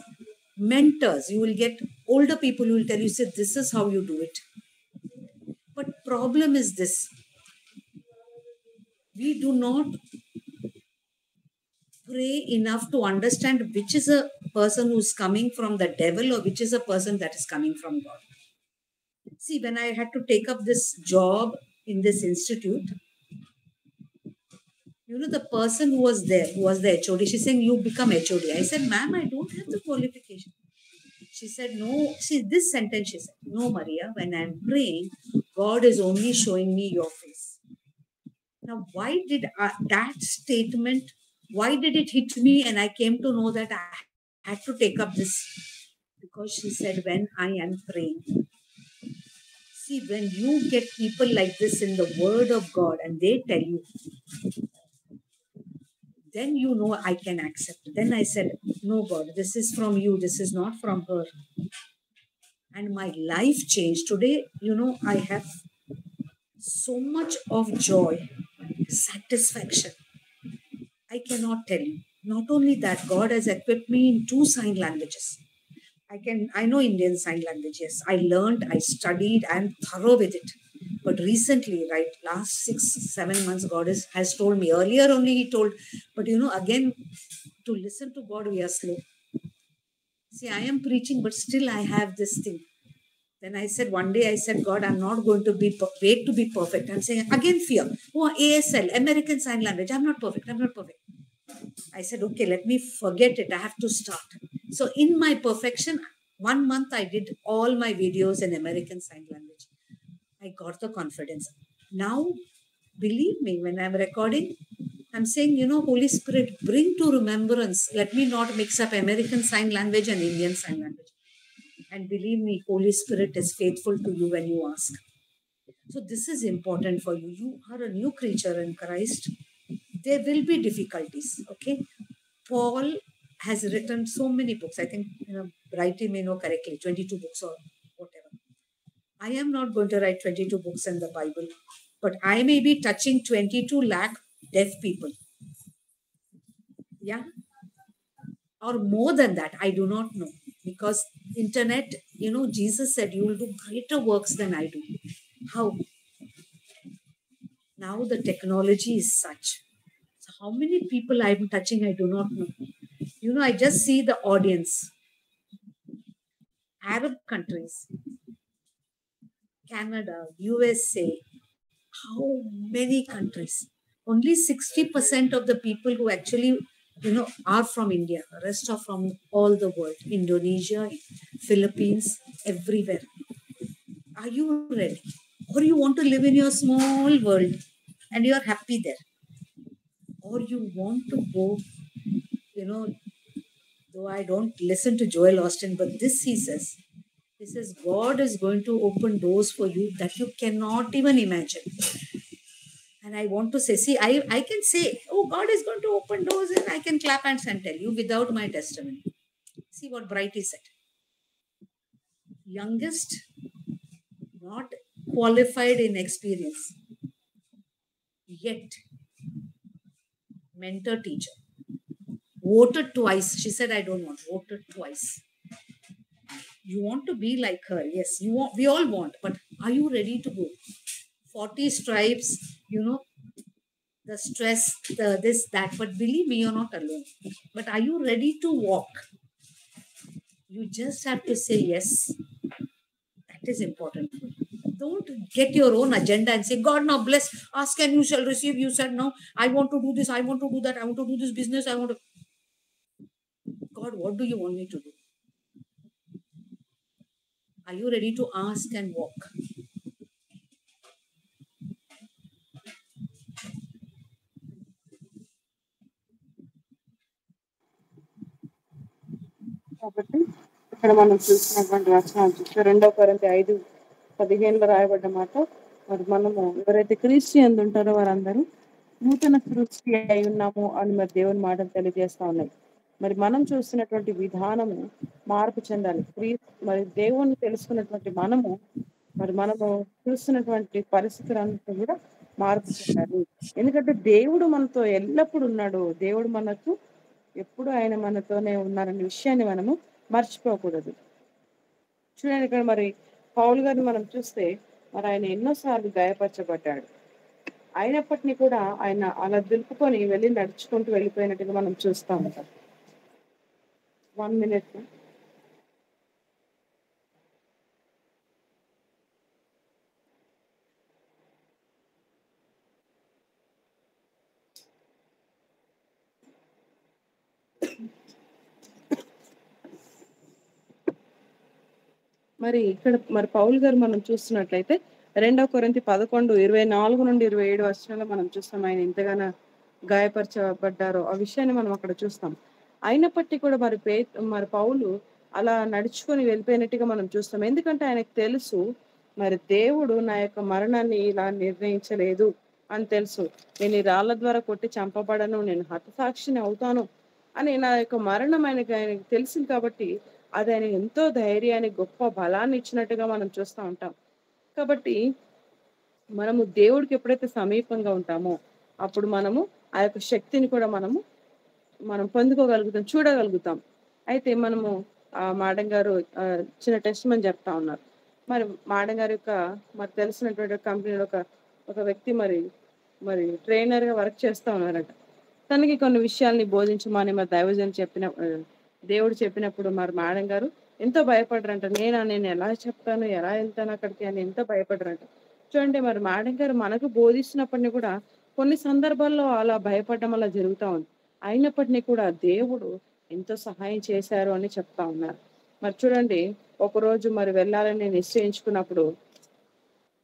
mentors. You will get older people who will tell you, say, this is how you do it. But problem is this. We do not pray enough to understand which is a person who's coming from the devil or which is a person that is coming from God. See, when I had to take up this job in this institute, the person who was there, who was the HOD, she's saying, you become HOD. I said, ma'am, I don't have the qualification. She said, no. See, this sentence, she said, no, Maria, when I'm praying, God is only showing me your face. Now, why did that statement, why did it hit me? And I came to know that I had to take up this. Because she said, when I am praying. See, when you get people like this in the word of God and they tell you, then I can accept. Then I said, no, God, this is from you. This is not from her. And my life changed. Today, I have so much of joy, satisfaction. I cannot tell you. Not only that, God has equipped me in 2 sign languages. I know Indian sign language, yes. I learned, I studied, I'm thorough with it. But recently, right, last 6-7 months, God has told me. Earlier only He told, but again, to listen to God, we are slow. See, I am preaching, but still I have this thing. Then I said, one day I said, God, I'm not going to wait to be perfect. I'm saying, again, fear. Oh, ASL, American Sign Language. I'm not perfect. I said, okay, let me forget it. I have to start. So in my perfection, 1 month I did all my videos in American Sign Language. I got the confidence. Now, believe me, when I'm recording, I'm saying, Holy Spirit, bring to remembrance. Let me not mix up American Sign Language and Indian Sign Language. And believe me, Holy Spirit is faithful to you when you ask. So this is important for you. You are a new creature in Christ. There will be difficulties, okay? Paul has written so many books. I think, Brighty may know correctly, 22 books or whatever. I am not going to write 22 books in the Bible, but I may be touching 22 lakh deaf people. Yeah? Or more than that, I do not know. Because internet, Jesus said, you will do greater works than I do. How? Now the technology is such. So how many people I'm touching, I do not know. I just see the audience. Arab countries, Canada, USA, how many countries? Only 60% of the people who actually, are from India. The rest are from all the world. Indonesia, Philippines, everywhere. Are you ready? Or you want to live in your small world and you're happy there? Or you want to go, though I don't listen to Joel Austin, but this he says, God is going to open doors for you that you cannot even imagine. And I want to say, see, I can say, oh, God is going to open doors, and I can clap hands and tell you without my testimony. See what Brighty said. Youngest, not qualified in experience, yet mentor teacher. Voted twice. She said, I don't want. Voted twice. You want to be like her. Yes, you want. We all want. But are you ready to go? 40 stripes, the stress, the this, that. But believe me, you're not alone. But are you ready to walk? You just have to say yes. That is important. Don't get your own agenda and say, God, now bless, ask and you shall receive. You said, no, I want to do this, I want to do that, I want to do this business, I want to. God, what do you want me to do? Are you ready to ask and walk? కాబట్టి ఇక్కడ మనం చూసినటువంటి వచనాలు చూస్తే 2 కొరింథీ 5:15 రాయబడ్డ మాట, మరి మనము ఎవరైతే క్రీస్తు యందు ఉంటారో వారందరూ నూతన సృష్టి అయి ఉన్నాము అని మరి దేవుని మాటలు తెలియజేస్తా ఉన్నాయి. మరి మనం చూస్తున్నటువంటి విధానము మార్పు చెందాలి. మరి దేవుణ్ణి తెలుసుకున్నటువంటి మనము చూస్తున్నటువంటి పరిస్థితులంతా కూడా మార్పు చెందాలి. ఎందుకంటే దేవుడు మనతో ఎల్లప్పుడూ ఉన్నాడు. దేవుడు మనకు ఎప్పుడు ఆయన మనతోనే ఉన్నారనే విషయాన్ని మనము మర్చిపోకూడదు. చూడండి, ఇక్కడ మరి పౌలు గారిని మనం చూస్తే మరి ఆయన ఎన్నోసార్లు గాయపరచబడ్డాడు. అయినప్పటికీ కూడా ఆయన అలా దులుపుకొని వెళ్ళి నడుచుకుంటూ వెళ్ళిపోయినట్టుగా మనం చూస్తూ ఉంటాం. 1 minute. మరి ఇక్కడ మరి పౌలు గారు మనం చూస్తున్నట్లయితే 2 కొరింథీ 11:24-27 మనం చూస్తాం. ఆయన ఎంతగానో గాయపరచబడ్డారో ఆ విషయాన్ని మనం అక్కడ చూస్తాం. అయినప్పటికీ కూడా మరి పౌలు అలా నడుచుకొని వెళ్ళిపోయినట్టుగా మనం చూస్తాం. ఎందుకంటే ఆయనకు తెలుసు, మరి దేవుడు నా యొక్క మరణాన్ని ఇలా నిర్ణయించలేదు అని తెలుసు. నేను ఈ రాళ్ల ద్వారా కొట్టి చంపబడను, నేను హతసాక్షిని అవుతాను అని నా యొక్క మరణం ఆయనకు తెలిసింది. కాబట్టి అది ఆయన ఎంతో ధైర్యాన్ని, గొప్ప బలాన్ని ఇచ్చినట్టుగా మనం చూస్తూ ఉంటాం. కాబట్టి మనము దేవుడికి ఎప్పుడైతే సమీపంగా ఉంటామో అప్పుడు మనము ఆ యొక్క శక్తిని కూడా మనం పొందుకోగలుగుతాం, చూడగలుగుతాం. అయితే మనము మేడం గారు చిన్న టెస్ట్ మని చెప్తా ఉన్నారు. మరి మేడం గారి యొక్క మరి తెలిసినటువంటి కంపెనీలో ఒక వ్యక్తి మరి ట్రైనర్ గా వర్క్ చేస్తూ ఉన్నారట. తనకి కొన్ని విషయాల్ని బోధించమని మరి దైవజన్ దేవుడు చెప్పినప్పుడు మరి మేడం గారు ఎంతో భయపడరంట. నేను ఎలా చెప్తాను, ఎలా వెళ్తాను అక్కడికి అని ఎంతో భయపడరంట. చూడండి, మరి మేడం గారు మనకు బోధిస్తున్నప్పటినీ కూడా కొన్ని సందర్భాల్లో అలా భయపడడం అలా జరుగుతూ ఉంది. అయినప్పటికీ కూడా దేవుడు ఎంతో సహాయం చేశారు అని చెప్తా ఉన్నారు. మరి చూడండి, ఒకరోజు మరి వెళ్ళాలని నిశ్చయించుకున్నప్పుడు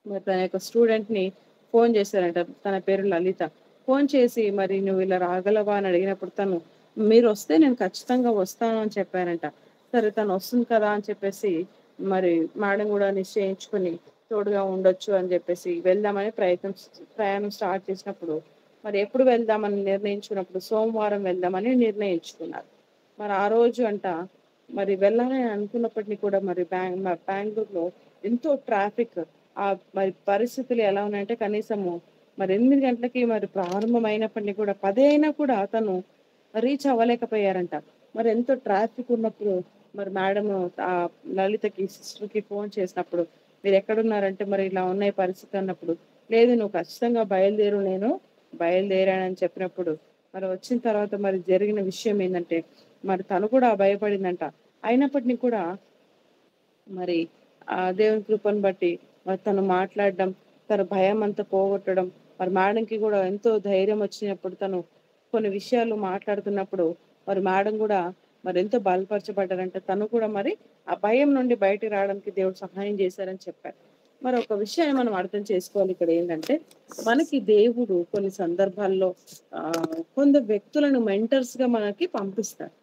మరి తన యొక్క స్టూడెంట్ ని ఫోన్ చేశారంట. తన పేరు లలిత. ఫోన్ చేసి మరి నువ్వు ఇలా రాగలవా అని అడిగినప్పుడు తను మీరు వస్తే నేను ఖచ్చితంగా వస్తాను అని చెప్పారంట. సరే తను వస్తుంది కదా అని చెప్పేసి మరి మేడం కూడా నిశ్చయించుకుని తోడుగా ఉండొచ్చు అని చెప్పేసి వెళ్దామని ప్రయాణం స్టార్ట్ చేసినప్పుడు మరి ఎప్పుడు వెళ్దామని నిర్ణయించుకున్నప్పుడు సోమవారం వెళ్దామని నిర్ణయించుకున్నారు. మరి ఆ రోజు మరి వెళ్ళాలని అనుకున్నప్పటికీ కూడా మరి బెంగళూరులో ఎంతో ట్రాఫిక్. మరి పరిస్థితులు ఎలా ఉన్నాయంటే కనీసము మరి 8 గంటలకి మరి ప్రారంభమైనప్పటికీ కూడా 10 అయినా కూడా తను రీచ్ అవ్వలేకపోయారంట. మరి ఎంతో ట్రాఫిక్ ఉన్నప్పుడు మరి మేడం లలితకి సిస్టర్కి ఫోన్ చేసినప్పుడు మీరు ఎక్కడున్నారంటే మరి ఇలా ఉన్నాయి పరిస్థితి అన్నప్పుడు, లేదు నువ్వు ఖచ్చితంగా బయలుదేరు, నేను బయలుదేరానని చెప్పినప్పుడు మరి వచ్చిన తర్వాత మరి జరిగిన విషయం ఏంటంటే మరి తను కూడా భయపడిందంట. అయినప్పటికీ కూడా మరి దేవుని కృపను బట్టి మరి తను మాట్లాడడం, తన భయం అంతా పోగొట్టడం, మరి మేడంకి కూడా ఎంతో ధైర్యం వచ్చినప్పుడు తను కొన్ని విషయాలు మాట్లాడుతున్నప్పుడు మరి మేడం కూడా మరి ఎంతో బలపరచబడ్డారంటే తను కూడా మరి ఆ భయం నుండి బయటికి రావడానికి దేవుడు సహాయం చేశారని చెప్పారు. మరి ఒక విషయాన్ని మనం అర్థం చేసుకోవాలి. ఇక్కడ ఏంటంటే మనకి దేవుడు కొన్ని సందర్భాల్లో కొందరు వ్యక్తులను మెంటర్స్ గా మనకి పంపిస్తారు.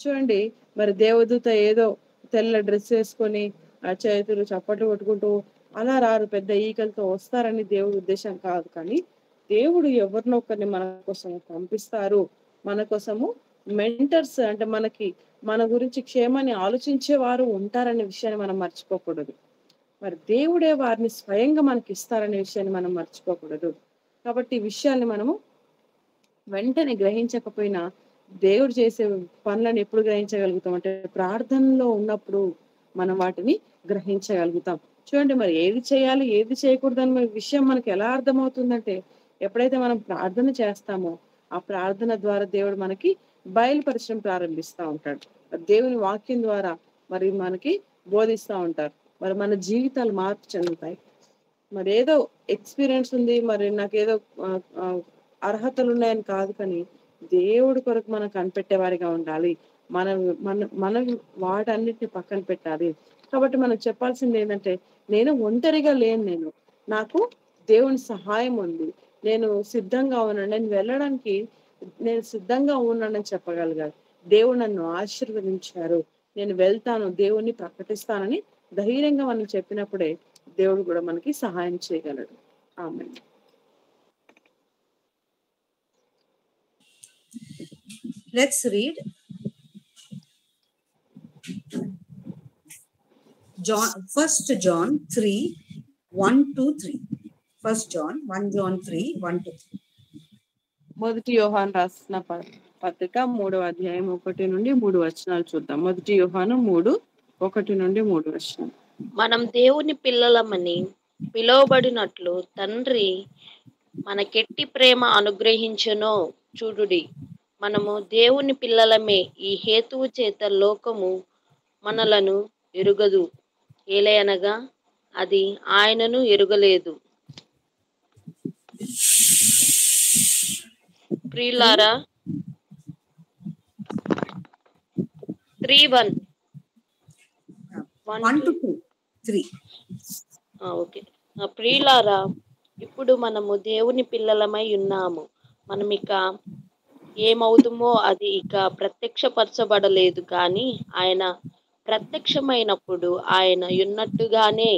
చూడండి, మరి దేవదూత ఏదో తెల్ల డ్రెస్ వేసుకొని ఆ చేతులు చప్పట్లు కొట్టుకుంటూ అలా రారు, పెద్ద ఈకలతో వస్తారని దేవుడి ఉద్దేశం కాదు. కానీ దేవుడు ఎవరినో ఒకరిని మన కోసం పంపిస్తారు, మన కోసము మెంటర్స్ అంటే మన గురించి క్షేమాన్ని ఆలోచించే వారు ఉంటారనే విషయాన్ని మనం మర్చిపోకూడదు. మరి దేవుడే వారిని స్వయంగా మనకి ఇస్తారనే విషయాన్ని మనం మర్చిపోకూడదు. కాబట్టి ఈ విషయాన్ని మనము వెంటనే గ్రహించకపోయినా దేవుడు చేసే పనులను ఎప్పుడు గ్రహించగలుగుతాం అంటే ప్రార్థనలో ఉన్నప్పుడు మనం వాటిని గ్రహించగలుగుతాం. చూడండి, మరి ఏది చేయాలి ఏది చేయకూడదు అనే విషయం మనకి ఎలా అర్థమవుతుందంటే ఎప్పుడైతే మనం ప్రార్థన చేస్తామో ఆ ప్రార్థన ద్వారా దేవుడు మనకి బయలుపరచడం ప్రారంభిస్తూ ఉంటాడు. దేవుని వాక్యం ద్వారా మరి మనకి బోధిస్తూ ఉంటారు. మరి మన జీవితాలు మార్పు చెందుతాయి. మరి ఏదో ఎక్స్పీరియన్స్ ఉంది, మరి నాకేదో ఆ, ఆ, అర్హతలు ఉన్నాయని కాదు, కానీ దేవుడి కొరకు మనం కనిపెట్టేవారిగా ఉండాలి. మన మన మన వాటన్నిటిని పక్కన పెట్టాలి. కాబట్టి మనం చెప్పాల్సింది ఏంటంటే నేను ఒంటరిగా లేను, నాకు దేవుని సహాయం ఉంది, నేను సిద్ధంగా ఉన్నాను, నేను వెళ్ళడానికి నేను సిద్ధంగా ఉన్నానని చెప్పగలగాలి. దేవుడు నన్ను ఆశీర్వదించారు, నేను వెళ్తాను, దేవుణ్ణి ప్రకటిస్తానని ధైర్యంగా మనం చెప్పినప్పుడే దేవుడు కూడా మనకి సహాయం చేయగలడు. ఆమేన్. Let's read First John 3, 1-3. First John 3, 1-3. మొదటి యోహాను రాసిన పత్రిక 3వ అధ్యాయం 1-3 వచనాలు చూద్దాం. మొదటి యోహాను 3, 1-3 వచనం. మనం దేవుని పిల్లలమని పిలువబడినట్లు తండ్రి మనకెట్టి ప్రేమ అనుగ్రహించెనో చూడుడి. మనము దేవుని పిల్లలమే, ఈ హేతువు చేత లోకము మనలను ఎరుగదు, ఏలయనగా అది ఆయనను ఎరుగలేదు. ప్రియులారా 3:1 1-2, 3. ఓకే. ప్రియులారా, ఇప్పుడు మనము దేవుని పిల్లలమై ఉన్నాము. మనం ఇక ఏమవుతామో అది ఇక ప్రత్యక్షపరచబడలేదు, కానీ ఆయన ప్రత్యక్షమైనప్పుడు ఆయన ఉన్నట్టుగానే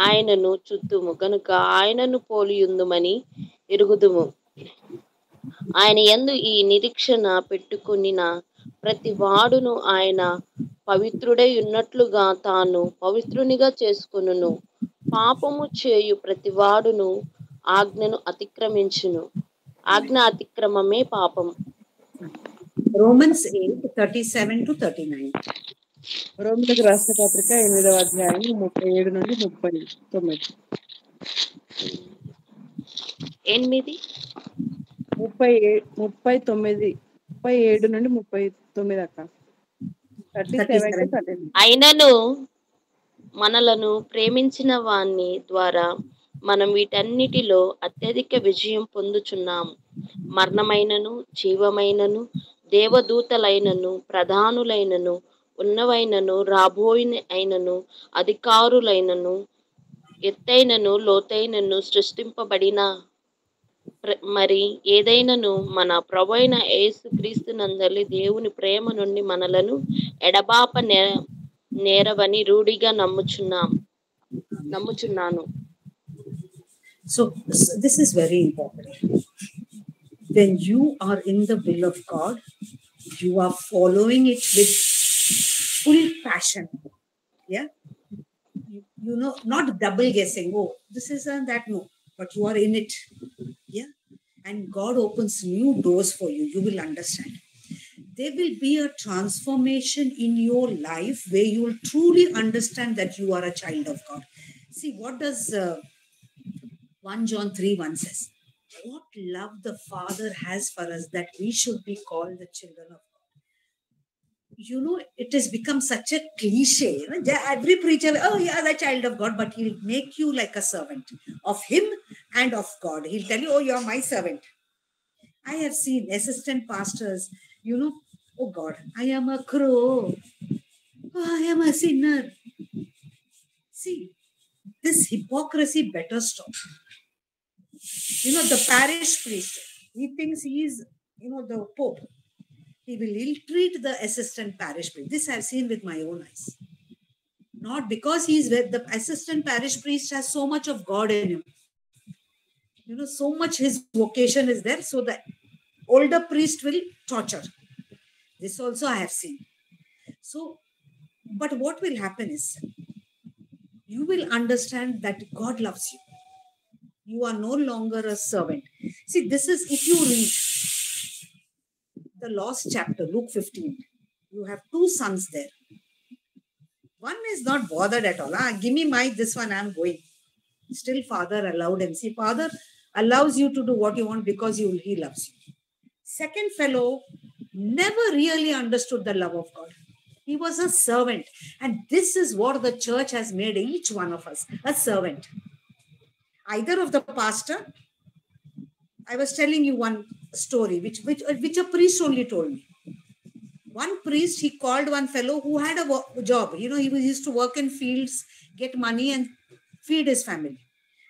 ఆయనను చూద్దుము, గనుక ఆయనను పోలియుందుమని ఎరుగుదుము. ఆయన యందు ఈ నిరీక్షణ పెట్టుకునిన ప్రతి వాడును ఆయన పవిత్రుడై ఉన్నట్లుగా తాను పవిత్రునిగా చేసుకొనును. పాపము చేయు ప్రతి వాడును ఆజ్ఞను అతిక్రమించును, ఆజ్ఞ అతిక్రమమే పాపం. Romans 8, 37-39. రోమిలకు రాసిన పత్రిక 8వ అధ్యాయం 37-39. 8 37-39 అక్క. 37-39. అయినను మనలను ప్రేమించిన వాని ద్వారా మనం వీటన్నిటిలో అత్యధిక విజయం పొందుచున్నాము. మరణమైనను జీవమైనను దేవదూతలైనను ప్రధానులైనను ఉన్నవైనను రాబోయిన అయినను అధికారులైనను ఎత్తైనను లోతైనను సృష్టింపబడిన మరి ఏదైనను మన ప్రభువైన యేసు క్రీస్తునందలి దేవుని ప్రేమ నుండి మనలను ఎడబాప నేరవని రూఢిగా నమ్ముచున్నాను. So this is very important. When you are in the will of God, you are following it with full passion. Yeah, you know, not double guessing. Oh, this is and that. No, but you are in it. Yeah, and God opens new doors for you. You will understand. There will be a transformation in your life where you will truly understand that you are a child of God. See, what does 1 John 3:1 says? What love the Father has for us that we should be called the children of God. You know, it has become such a cliche. You know, every preacher, oh, yeah, the child of God, but he'll make you like a servant of him and of God. He'll tell you, oh, you're my servant. I have seen assistant pastors, you know, oh God, I am a crow. Oh, I am a sinner. See, this hypocrisy better stop. You know, the parish priest, he thinks he is, you know, the Pope. He will ill-treat the assistant parish priest. This I've seen with my own eyes. Not because the assistant parish priest has so much of God in him. So much his vocation is there. So the older priest will torture. This also I have seen. So, but what will happen is, you will understand that God loves you. You are no longer a servant. See, this is, if you read the last chapter, Luke 15, you have two sons there. One is not bothered at all. Give me this one, I'm going. Still, father allowed him. See, father allows you to do what you want because he loves you. Second fellow never really understood the love of God. He was a servant. And this is what the church has made each one of us, a servant. Either of the pastor. I was telling you one story, which a priest only told me. One priest, he called one fellow who had a job. He used to work in fields, get money and feed his family.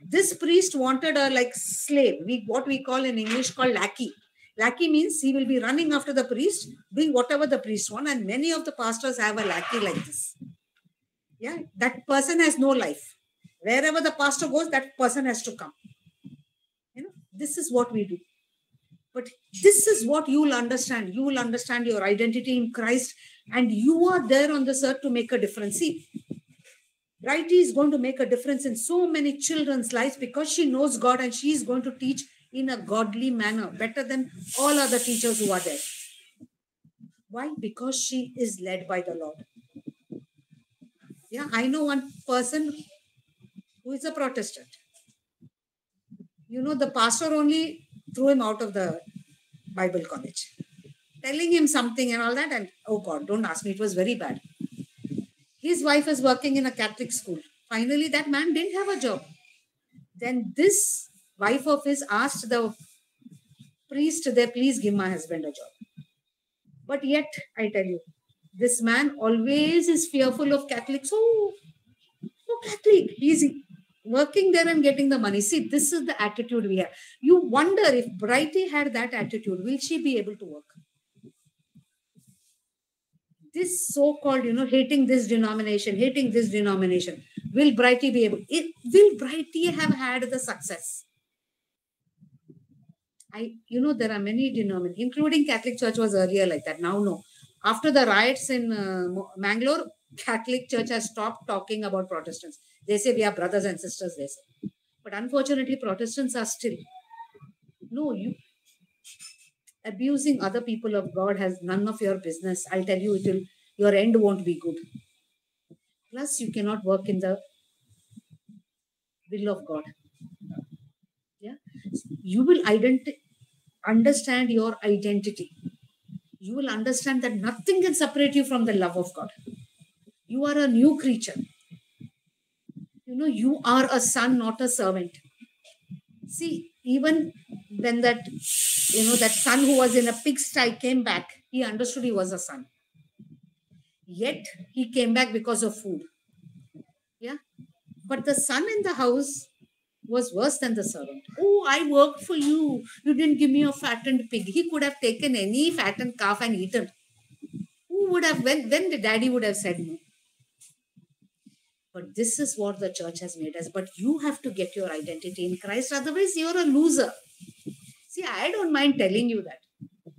This priest wanted a slave, what we call in English called lackey. Lackey means he will be running after the priest, doing whatever the priest wants. And many of the pastors have a lackey like this. Yeah, that person has no life. Wherever the pastor goes, that person has to come. This is what we do. But this is what you will understand. You will understand your identity in Christ, and you are there on this earth to make a difference. See, Brighty is going to make a difference in so many children's lives because she knows God, and she is going to teach in a godly manner, better than all other teachers who are there. Why? Because she is led by the Lord. Yeah, I know one person who is a Protestant. The pastor only threw him out of the Bible college, telling him something and all that. And oh God, don't ask me, it was very bad. His wife is working in a Catholic school. Finally, that man didn't have a job. Then this wife of his asked the priest there, please give my husband a job. But yet, I tell you, this man always is fearful of Catholics. Oh, Catholic, he's working there and getting the money. See, this is the attitude we have. You wonder if Brighty had that attitude, will she be able to work? This so-called, hating this denomination, will Brighty be able? Will Brighty have had the success? There are many denominations, including Catholic Church was earlier like that. Now, no. After the riots in Mangalore, Catholic Church has stopped talking about Protestants. They say we are brothers and sisters, they say. But unfortunately, Protestants are still. No, you abusing other people of God has none of your business. I'll tell you, your end won't be good. Plus, you cannot work in the will of God. Yeah, you will understand your identity. You will understand that nothing can separate you from the love of God. You are a new creature. You are a son, not a servant. See, even when that son who was in a pigsty came back, he understood he was a son. Yet, he came back because of food. Yeah. But the son in the house was worse than the servant. Oh, I worked for you. You didn't give me a fattened pig. He could have taken any fattened calf and eaten. Who would have, when the daddy would have said no? But this is what the church has made us. But you have to get your identity in Christ. Otherwise, you're a loser. See, I don't mind telling you that.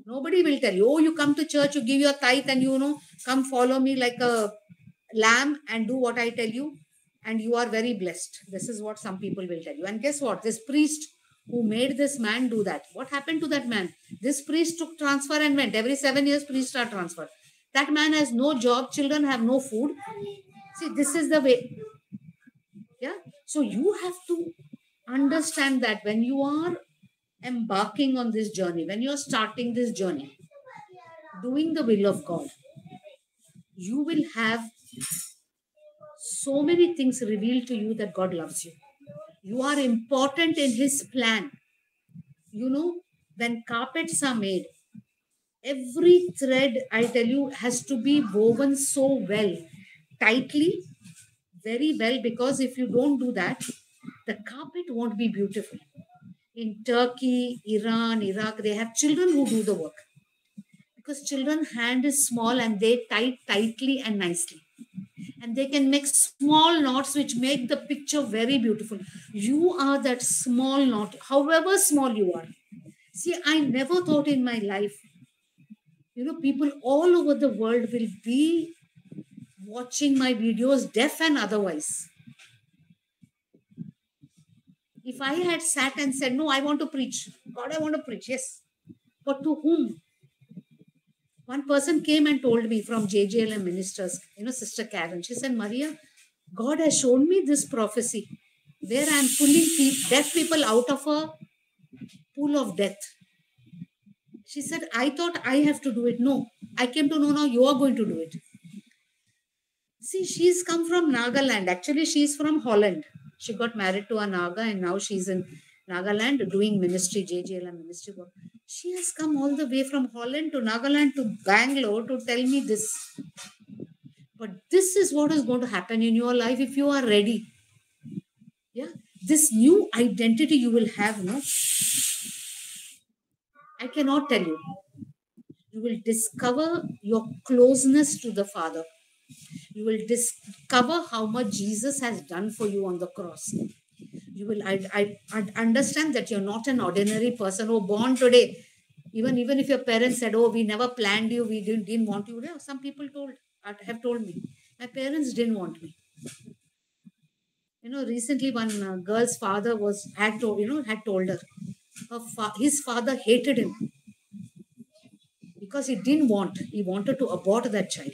Nobody will tell you, oh, you come to church, you give your tithe and come follow me like a lamb and do what I tell you. And you are very blessed. This is what some people will tell you. And guess what? This priest who made this man do that. What happened to that man? This priest took transfer and went. Every 7 years, priests are transferred. That man has no job. Children have no food. See, this is the way. Yeah. So you have to understand that when you are embarking on this journey, when you're starting this journey, doing the will of God, you will have so many things revealed to you that God loves you. You are important in His plan. When carpets are made, every thread, I tell you, has to be woven so well, tightly, very well, because if you don't do that, the carpet won't be beautiful. In Turkey, Iran, Iraq, they have children who do the work. Because children's hand is small and they tie tightly and nicely. And they can make small knots which make the picture very beautiful. You are that small knot, however small you are. See, I never thought in my life, people all over the world will be watching my videos, deaf and otherwise. If I had sat and said, no, I want to preach. God, I want to preach. Yes. But to whom? One person came and told me from JJLM Ministers, Sister Karen. She said, Maria, God has shown me this prophecy where I am pulling deaf people out of a pool of death. She said, I thought I have to do it. No, I came to know now you are going to do it. See, she's come from Nagaland. Actually, she's from Holland. She got married to a Naga and now she's in Nagaland doing ministry, JJLM ministry work. She has come all the way from Holland to Nagaland to Bangalore to tell me this. But this is what is going to happen in your life if you are ready. Yeah, this new identity you will have, no? I cannot tell you. You will discover your closeness to the Father. You will discover how much Jesus has done for you on the cross. You will I understand that you're not an ordinary person who born today. Even if your parents said, oh, we never planned you, we didn't want you. Yeah, some people have told me. My parents didn't want me. Recently one girl's father had told her. His father hated him because he wanted to abort that child.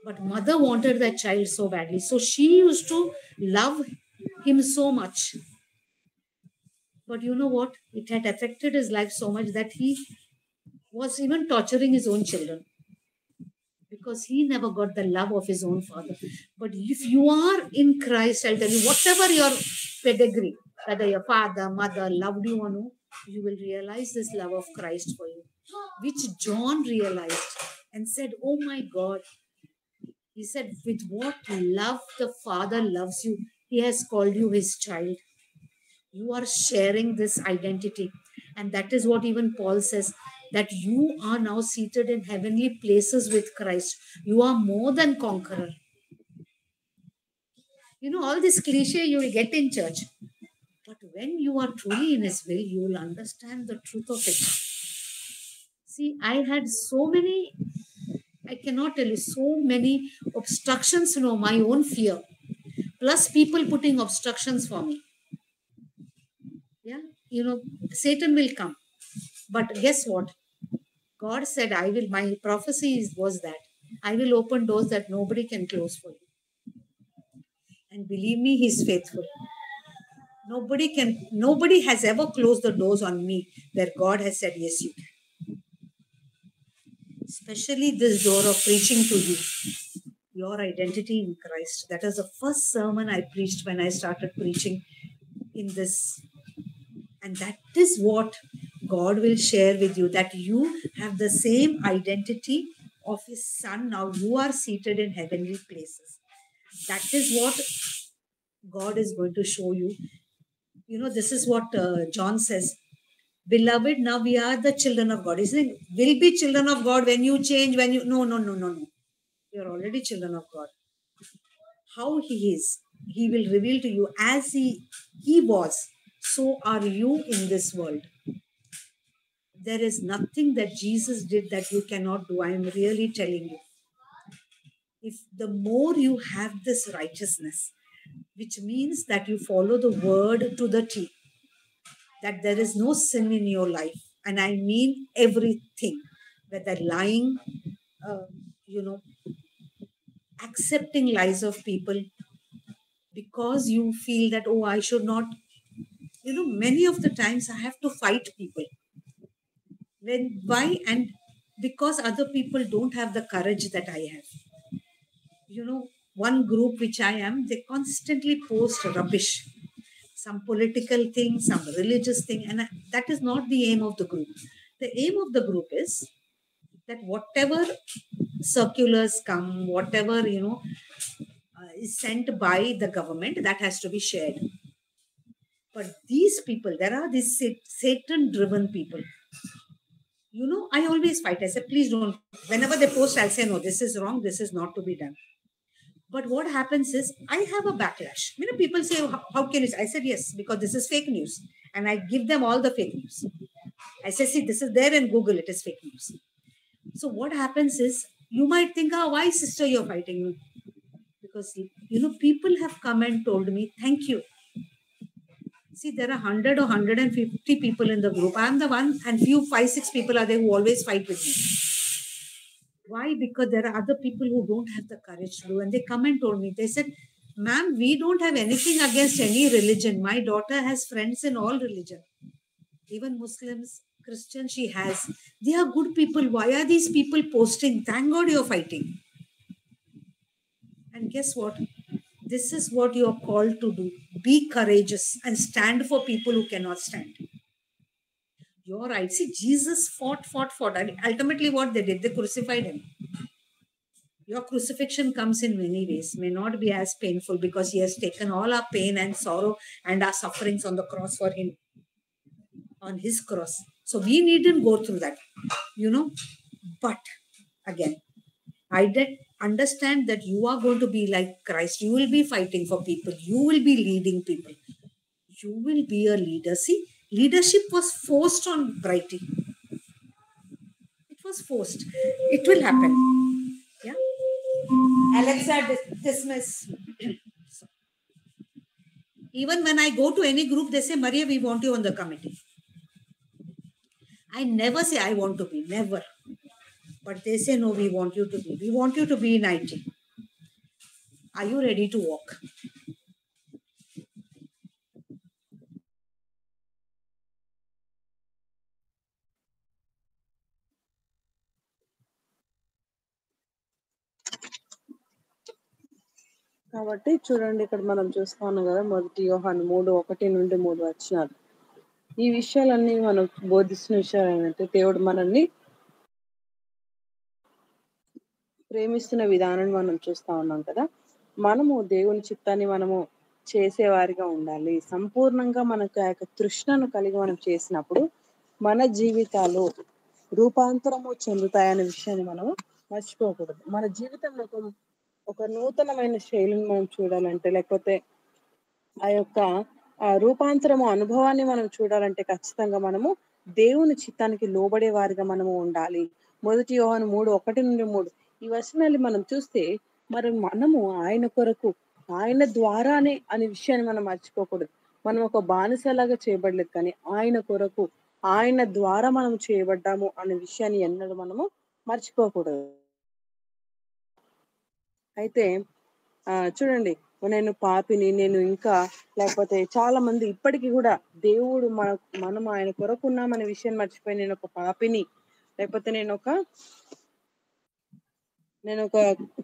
But mother wanted that child so badly. So she used to love him so much. But you know what? It had affected his life so much that he was even torturing his own children. Because he never got the love of his own father. But if you are in Christ, I'll tell you, whatever your pedigree, whether your father, mother loved you or no, you will realize this love of Christ for you. Which John realized and said, oh my God. He said, with what love the Father loves you, he has called you his child. You are sharing this identity. And that is what even Paul says, that you are now seated in heavenly places with Christ. You are more than conqueror. All this cliche you will get in church. But when you are truly in his will, you will understand the truth of it. See, I had so many, I cannot tell you, so many obstructions, my own fear. Plus people putting obstructions for me. Yeah, Satan will come. But guess what? God said, my prophecy was that I will open doors that nobody can close for you. And believe me, he's faithful. Nobody has ever closed the doors on me where God has said, yes, you can. Especially this door of preaching to you, your identity in Christ. That is the first sermon I preached when I started preaching in this. And that is what God will share with you, that you have the same identity of his son. Now you are seated in heavenly places. That is what God is going to show you. This is what John says. Beloved, now we are the children of God. Isn't it? Will be children of God when you change, No. You're already children of God. How he is, he will reveal to you as he was. So are you in this world. There is nothing that Jesus did that you cannot do. I am really telling you. If the more you have this righteousness, which means that you follow the word to the T, that there is no sin in your life. And I mean everything, whether lying, accepting lies of people because you feel that, oh, I should not. Many of the times I have to fight people. Why? And because other people don't have the courage that I have. One group which I am, they constantly post rubbish. Some political thing, some religious thing. And that is not the aim of the group. The aim of the group is that whatever circulars come, whatever, is sent by the government, that has to be shared. But these people, there are these Satan-driven people. I always fight. I say, please don't. Whenever they post, I'll say, no, this is wrong. This is not to be done. But what happens is, I have a backlash. People say, how can you? I said, yes, because this is fake news. And I give them all the fake news. I say, see, this is there in Google. It is fake news. So what happens is, you might think, why, sister, you're fighting? Because, people have come and told me, thank you. See, there are 100 or 150 people in the group. I'm the one, and 5-6 people are there who always fight with me. Why? Because there are other people who don't have the courage to do. And they come and told me, they said, ma'am, we don't have anything against any religion. My daughter has friends in all religion. Even Muslims, Christians, she has. They are good people. Why are these people posting? Thank God you're fighting. And guess what? This is what you're called to do. Be courageous and stand for people who cannot stand. You're right. See, Jesus fought. And ultimately, what they did, they crucified him. Your crucifixion comes in many ways, may not be as painful because he has taken all our pain and sorrow and our sufferings on the cross for him, on his cross. So we needn't go through that, But again, I did understand that you are going to be like Christ. You will be fighting for people. You will be leading people. You will be a leader. See, leadership was forced on Brighty. It was forced. It will happen. Yeah. Alexa, dismiss. Even when I go to any group, they say, Maria, we want you on the committee. I never say I want to be, never. But they say, no, we want you to be. We want you to be in IT. Are you ready to walk? కాబట్టి చూడండి, ఇక్కడ మనం చూస్తా ఉన్నాం కదా, 1 యోహాను 3:1-3 ఈ విషయాలన్నీ మనం బోధిస్తున్న విషయాలు ఏంటంటే, దేవుడు మనల్ని ప్రేమిస్తున్న విధానాన్ని మనం చూస్తా ఉన్నాం కదా. మనము దేవుని చిత్తాన్ని మనము చేసేవారిగా ఉండాలి. సంపూర్ణంగా మనకు ఆ యొక్క తృష్ణను కలిగి మనం చేసినప్పుడు మన జీవితాలు రూపాంతరము చెందుతాయనే విషయాన్ని మనము మర్చిపోకూడదు. మన జీవితంలో ఒక నూతనమైన శైలిని మనం చూడాలంటే, లేకపోతే ఆ యొక్క రూపాంతరము అనుభవాన్ని మనం చూడాలంటే ఖచ్చితంగా మనము దేవుని చిత్తానికి లోబడే వారిగా మనము ఉండాలి. 1 యోహాను 3:1-3 ఈ వచనాలు మనం చూస్తే, మరి మనము ఆయన కొరకు, ఆయన ద్వారానే అనే విషయాన్ని మనం మర్చిపోకూడదు. మనం ఒక బానిసలాగా చేయబడలేదు, కానీ ఆయన కొరకు, ఆయన ద్వారా మనం చేయబడ్డాము అనే విషయాన్ని ఎన్నడూ మనము మర్చిపోకూడదు. అయితే చూడండి, నేను పాపిని, నేను ఇంకా, లేకపోతే చాలా మంది ఇప్పటికీ కూడా దేవుడు మనం ఆయన కొరకు ఉన్నామనే విషయాన్ని మర్చిపోయి, నేను ఒక పాపిని, లేకపోతే నేను ఒక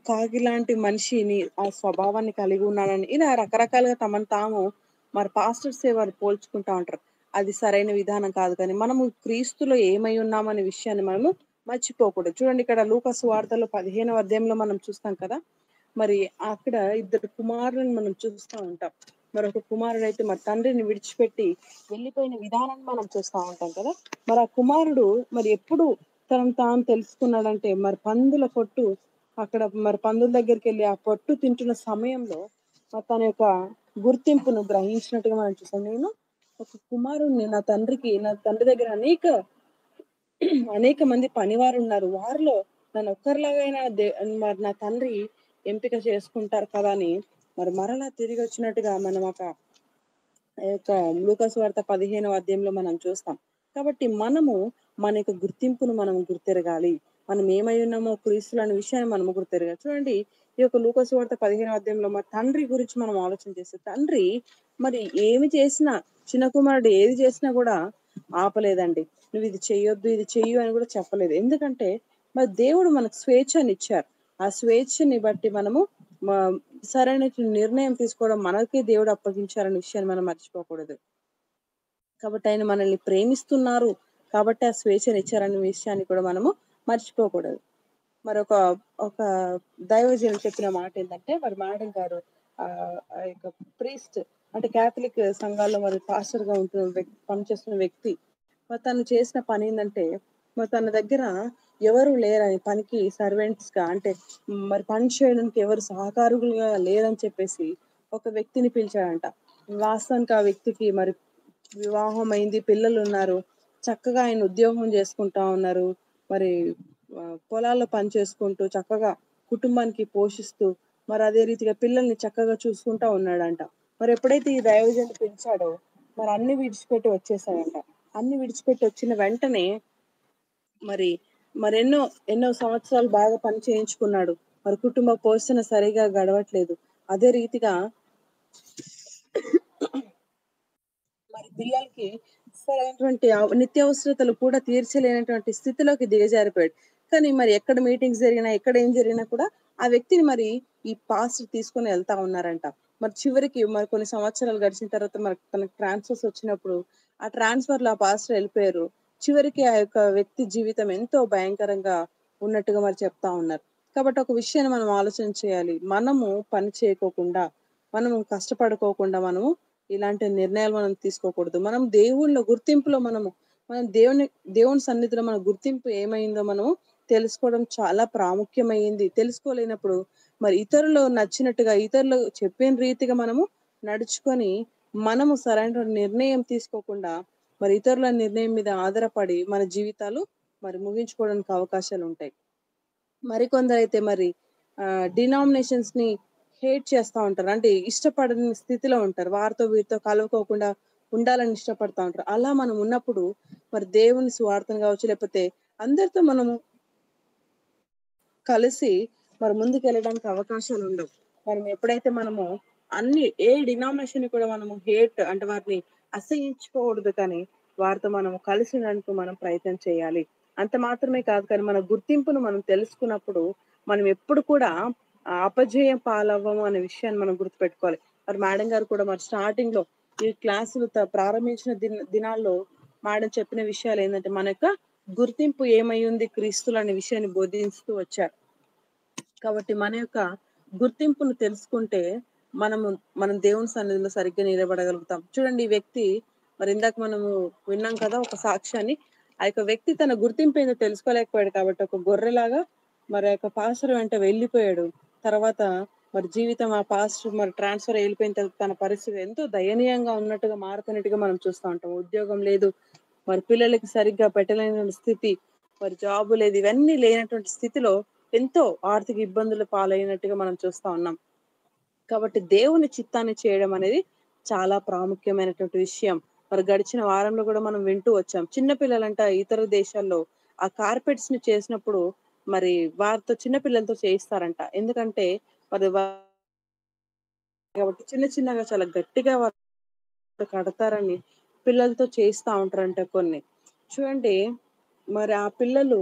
కాకి లాంటి మనిషిని, ఆ స్వభావాన్ని కలిగి ఉన్నానని, ఇలా రకరకాలుగా తమను తాము మరి పాస్టర్స్ వారు పోల్చుకుంటా ఉంటారు. అది సరైన విధానం కాదు. కానీ మనము క్రీస్తులో ఏమై ఉన్నామనే విషయాన్ని మనము మర్చిపోకూడదు. చూడండి, ఇక్కడ లూకా సువార్తలో 15వ అధ్యాయంలో మనం చూస్తాం కదా, మరి అక్కడ 2 కుమారులను మనం చూస్తూ ఉంటాం. మరి ఒక కుమారుడు అయితే మరి తండ్రిని విడిచిపెట్టి వెళ్ళిపోయిన విధానాన్ని మనం చూస్తూ ఉంటాం కదా. మరి ఆ కుమారుడు మరి ఎప్పుడు తనను తాను తెలుసుకున్నాడంటే, మరి పందుల పొట్టు, అక్కడ మరి పందుల దగ్గరికి వెళ్ళి ఆ పొట్టు తింటున్న సమయంలో తన యొక్క గుర్తింపును గ్రహించినట్టుగా మనం చూస్తాం. నేను ఒక కుమారుడిని, నా తండ్రి దగ్గర అనేక మంది పనివారు ఉన్నారు, వారిలో నన్ను ఒక్కరిలాగైనా మరి నా తండ్రి ఎంపిక చేసుకుంటారు కదా అని మరి మరలా తిరిగి వచ్చినట్టుగా మనం లూకా సువార్త 15వ అధ్యాయంలో మనం చూస్తాం. కాబట్టి మనము మన యొక్క గుర్తింపును మనం గుర్తెరగాలి. మనం ఏమై ఉన్నామో క్రీస్తులు అనే విషయాన్ని మనము గుర్తెరగాలి. చూడండి, ఈ యొక్క లూకా సువార్త 15వ అధ్యాయంలో మరి తండ్రి గురించి మనం ఆలోచన చేస్తే, తండ్రి మరి ఏమి చేసినా, చిన్న కుమారుడు ఏది చేసినా కూడా ఆపలేదండి. నువ్వు ఇది చెయ్యొద్దు, ఇది చెయ్యు అని కూడా చెప్పలేదు. ఎందుకంటే మరి దేవుడు మనకు స్వేచ్ఛని ఇచ్చారు. ఆ స్వేచ్ఛని బట్టి మనము సరైన నిర్ణయం తీసుకోవడం మనకి దేవుడు అప్పగించారనే విషయాన్ని మనం మర్చిపోకూడదు. కాబట్టి ఆయన మనల్ని ప్రేమిస్తున్నారు కాబట్టి ఆ స్వేచ్ఛని ఇచ్చారనే విషయాన్ని కూడా మనము మర్చిపోకూడదు. మరి ఒక దైవజనులు చెప్పిన మాట ఏంటంటే, మరి మేడం గారు ఆ యొక్క ప్రీస్ట్ అంటే క్యాథలిక్ సంఘాల్లో మరి పాస్టర్ గా ఉంటున్న పనిచేస్తున్న వ్యక్తి, తను చేసిన పని ఏంటంటే, మరి తన దగ్గర ఎవరు లేరని పనికి సర్వెంట్స్ గా అంటే మరి పని చేయడానికి ఎవరు సహకారులుగా లేరని చెప్పేసి ఒక వ్యక్తిని పిలిచాడంట. వాస్తవానికి ఆ వ్యక్తికి మరి వివాహం అయింది, పిల్లలు ఉన్నారు, చక్కగా ఆయన ఉద్యోగం చేసుకుంటా ఉన్నారు, మరి పొలాల్లో పని చేసుకుంటూ చక్కగా కుటుంబానికి పోషిస్తూ మరి అదే రీతిగా పిల్లల్ని చక్కగా చూసుకుంటా ఉన్నాడంట. మరి ఎప్పుడైతే ఈ దైవజనుడు పిలిచాడో మరి అన్ని విడిచిపెట్టి వచ్చేసాడంట. అన్ని విడిచిపెట్టి వచ్చిన వెంటనే మరి మరెన్నో ఎన్నో సంవత్సరాలు బాగా పని చేయించుకున్నాడు. మరి కుటుంబ పోషణ సరిగా గడవట్లేదు. అదే రీతిగా మరి పిల్లలకి సరైనటువంటి నిత్యావసరతలు కూడా తీర్చలేనటువంటి స్థితిలోకి దిగజారిపోయాడు. కానీ మరి ఎక్కడ మీటింగ్స్ జరిగినా, ఎక్కడ ఏం జరిగినా కూడా ఆ వ్యక్తిని మరి ఈ పాస్టర్ తీసుకొని వెళ్తా ఉన్నారంట. మరి చివరికి మరి కొన్ని సంవత్సరాలు గడిచిన తర్వాత మరి తనకు ట్రాన్స్ఫర్స్ వచ్చినప్పుడు ఆ ట్రాన్స్ఫర్ లో ఆ పాస్టర్ వెళ్ళిపోయారు. చివరికి ఆ యొక్క వ్యక్తి జీవితం ఎంతో భయంకరంగా ఉన్నట్టుగా మరి చెప్తా ఉన్నారు. కాబట్టి ఒక విషయాన్ని మనం ఆలోచన చేయాలి. మనము పని చేయకోకుండా, మనము కష్టపడుకోకుండా మనము ఇలాంటి నిర్ణయాలు మనం తీసుకోకూడదు. మనం దేవుళ్ళ గుర్తింపులో మనం దేవుని సన్నిధిలో మన గుర్తింపు ఏమైందో మనం తెలుసుకోవడం చాలా ప్రాముఖ్యమైంది. తెలుసుకోలేనప్పుడు మరి ఇతరులు నచ్చినట్టుగా ఇతరులు చెప్పిన రీతిగా మనము నడుచుకొని మనము సరైన నిర్ణయం తీసుకోకుండా మరి ఇతరుల నిర్ణయం మీద ఆధారపడి మన జీవితాలు మరి ముగించుకోవడానికి అవకాశాలు ఉంటాయి. మరికొందరైతే మరి డినామినేషన్స్ ని హేట్ చేస్తా ఉంటారు. అంటే ఇష్టపడని స్థితిలో ఉంటారు. వారితో వీరితో కలుపుకోకుండా ఉండాలని ఇష్టపడతా ఉంటారు. అలా మనం ఉన్నప్పుడు మరి దేవుని సువార్తను కావచ్చు, లేకపోతే అందరితో మనము కలిసి మరి ముందుకు వెళ్ళడానికి అవకాశాలు ఉండవు. మనం ఎప్పుడైతే మనము ఏ డినామినేషన్ కూడా మనము హేట్ అంటే వారిని అసహించుకోకూడదు, కానీ వారితో మనం కలిసి ఉండడానికి మనం ప్రయత్నం చేయాలి. అంత మాత్రమే కాదు, కానీ మన గుర్తింపును మనం తెలుసుకున్నప్పుడు మనం ఎప్పుడు కూడా అపజయం పాలవ్వము అనే విషయాన్ని మనం గుర్తుపెట్టుకోవాలి. మరి మేడం గారు కూడా మరి స్టార్టింగ్ లో ఈ క్లాసులు ప్రారంభించిన దినాల్లో మేడం చెప్పిన విషయాలు ఏంటంటే మన యొక్క గుర్తింపు ఏమై ఉంది క్రీస్తులు అనే విషయాన్ని బోధిస్తూ వచ్చారు. కాబట్టి మన యొక్క గుర్తింపును తెలుసుకుంటే మనం దేవుని సన్నిధిలో సరిగ్గా నిలబడగలుగుతాం. చూడండి, ఈ వ్యక్తి మరి ఇందాక మనము విన్నాం కదా ఒక సాక్ష్యాన్ని. ఆ యొక్క వ్యక్తి తన గుర్తింపు ఏందో తెలుసుకోలేకపోయాడు కాబట్టి ఒక గొర్రెలాగా మరి యొక్క పాస్టర్ వెంట వెళ్ళిపోయాడు. తర్వాత మరి జీవితం ఆ పాస్టర్ మరి ట్రాన్స్ఫర్ వెళ్ళిపోయిన తర్వాత తన పరిస్థితి ఎంతో దయనీయంగా ఉన్నట్టుగా మారుతున్నట్టుగా మనం చూస్తూ ఉంటాం. ఉద్యోగం లేదు, మరి పిల్లలకి సరిగ్గా పెట్టలేని స్థితి, మరి జాబు లేదు, ఇవన్నీ లేనటువంటి స్థితిలో ఎంతో ఆర్థిక ఇబ్బందులు పాలైనట్టుగా మనం చూస్తా ఉన్నాం. కాబట్టి దేవుని చిత్తాన్ని చేయడం అనేది చాలా ప్రాముఖ్యమైనటువంటి విషయం. మరి గడిచిన వారంలో కూడా మనం వింటూ వచ్చాం. చిన్న పిల్లలంట ఇతర దేశాల్లో ఆ కార్పెట్స్ ని చేసినప్పుడు మరి వారితో చిన్న పిల్లలతో చేయిస్తారంట. ఎందుకంటే మరి కాబట్టి చిన్న చిన్నగా చాలా గట్టిగా వారు కడతారని పిల్లలతో చేయిస్తా ఉంటారంట కొన్ని. చూడండి, మరి ఆ పిల్లలు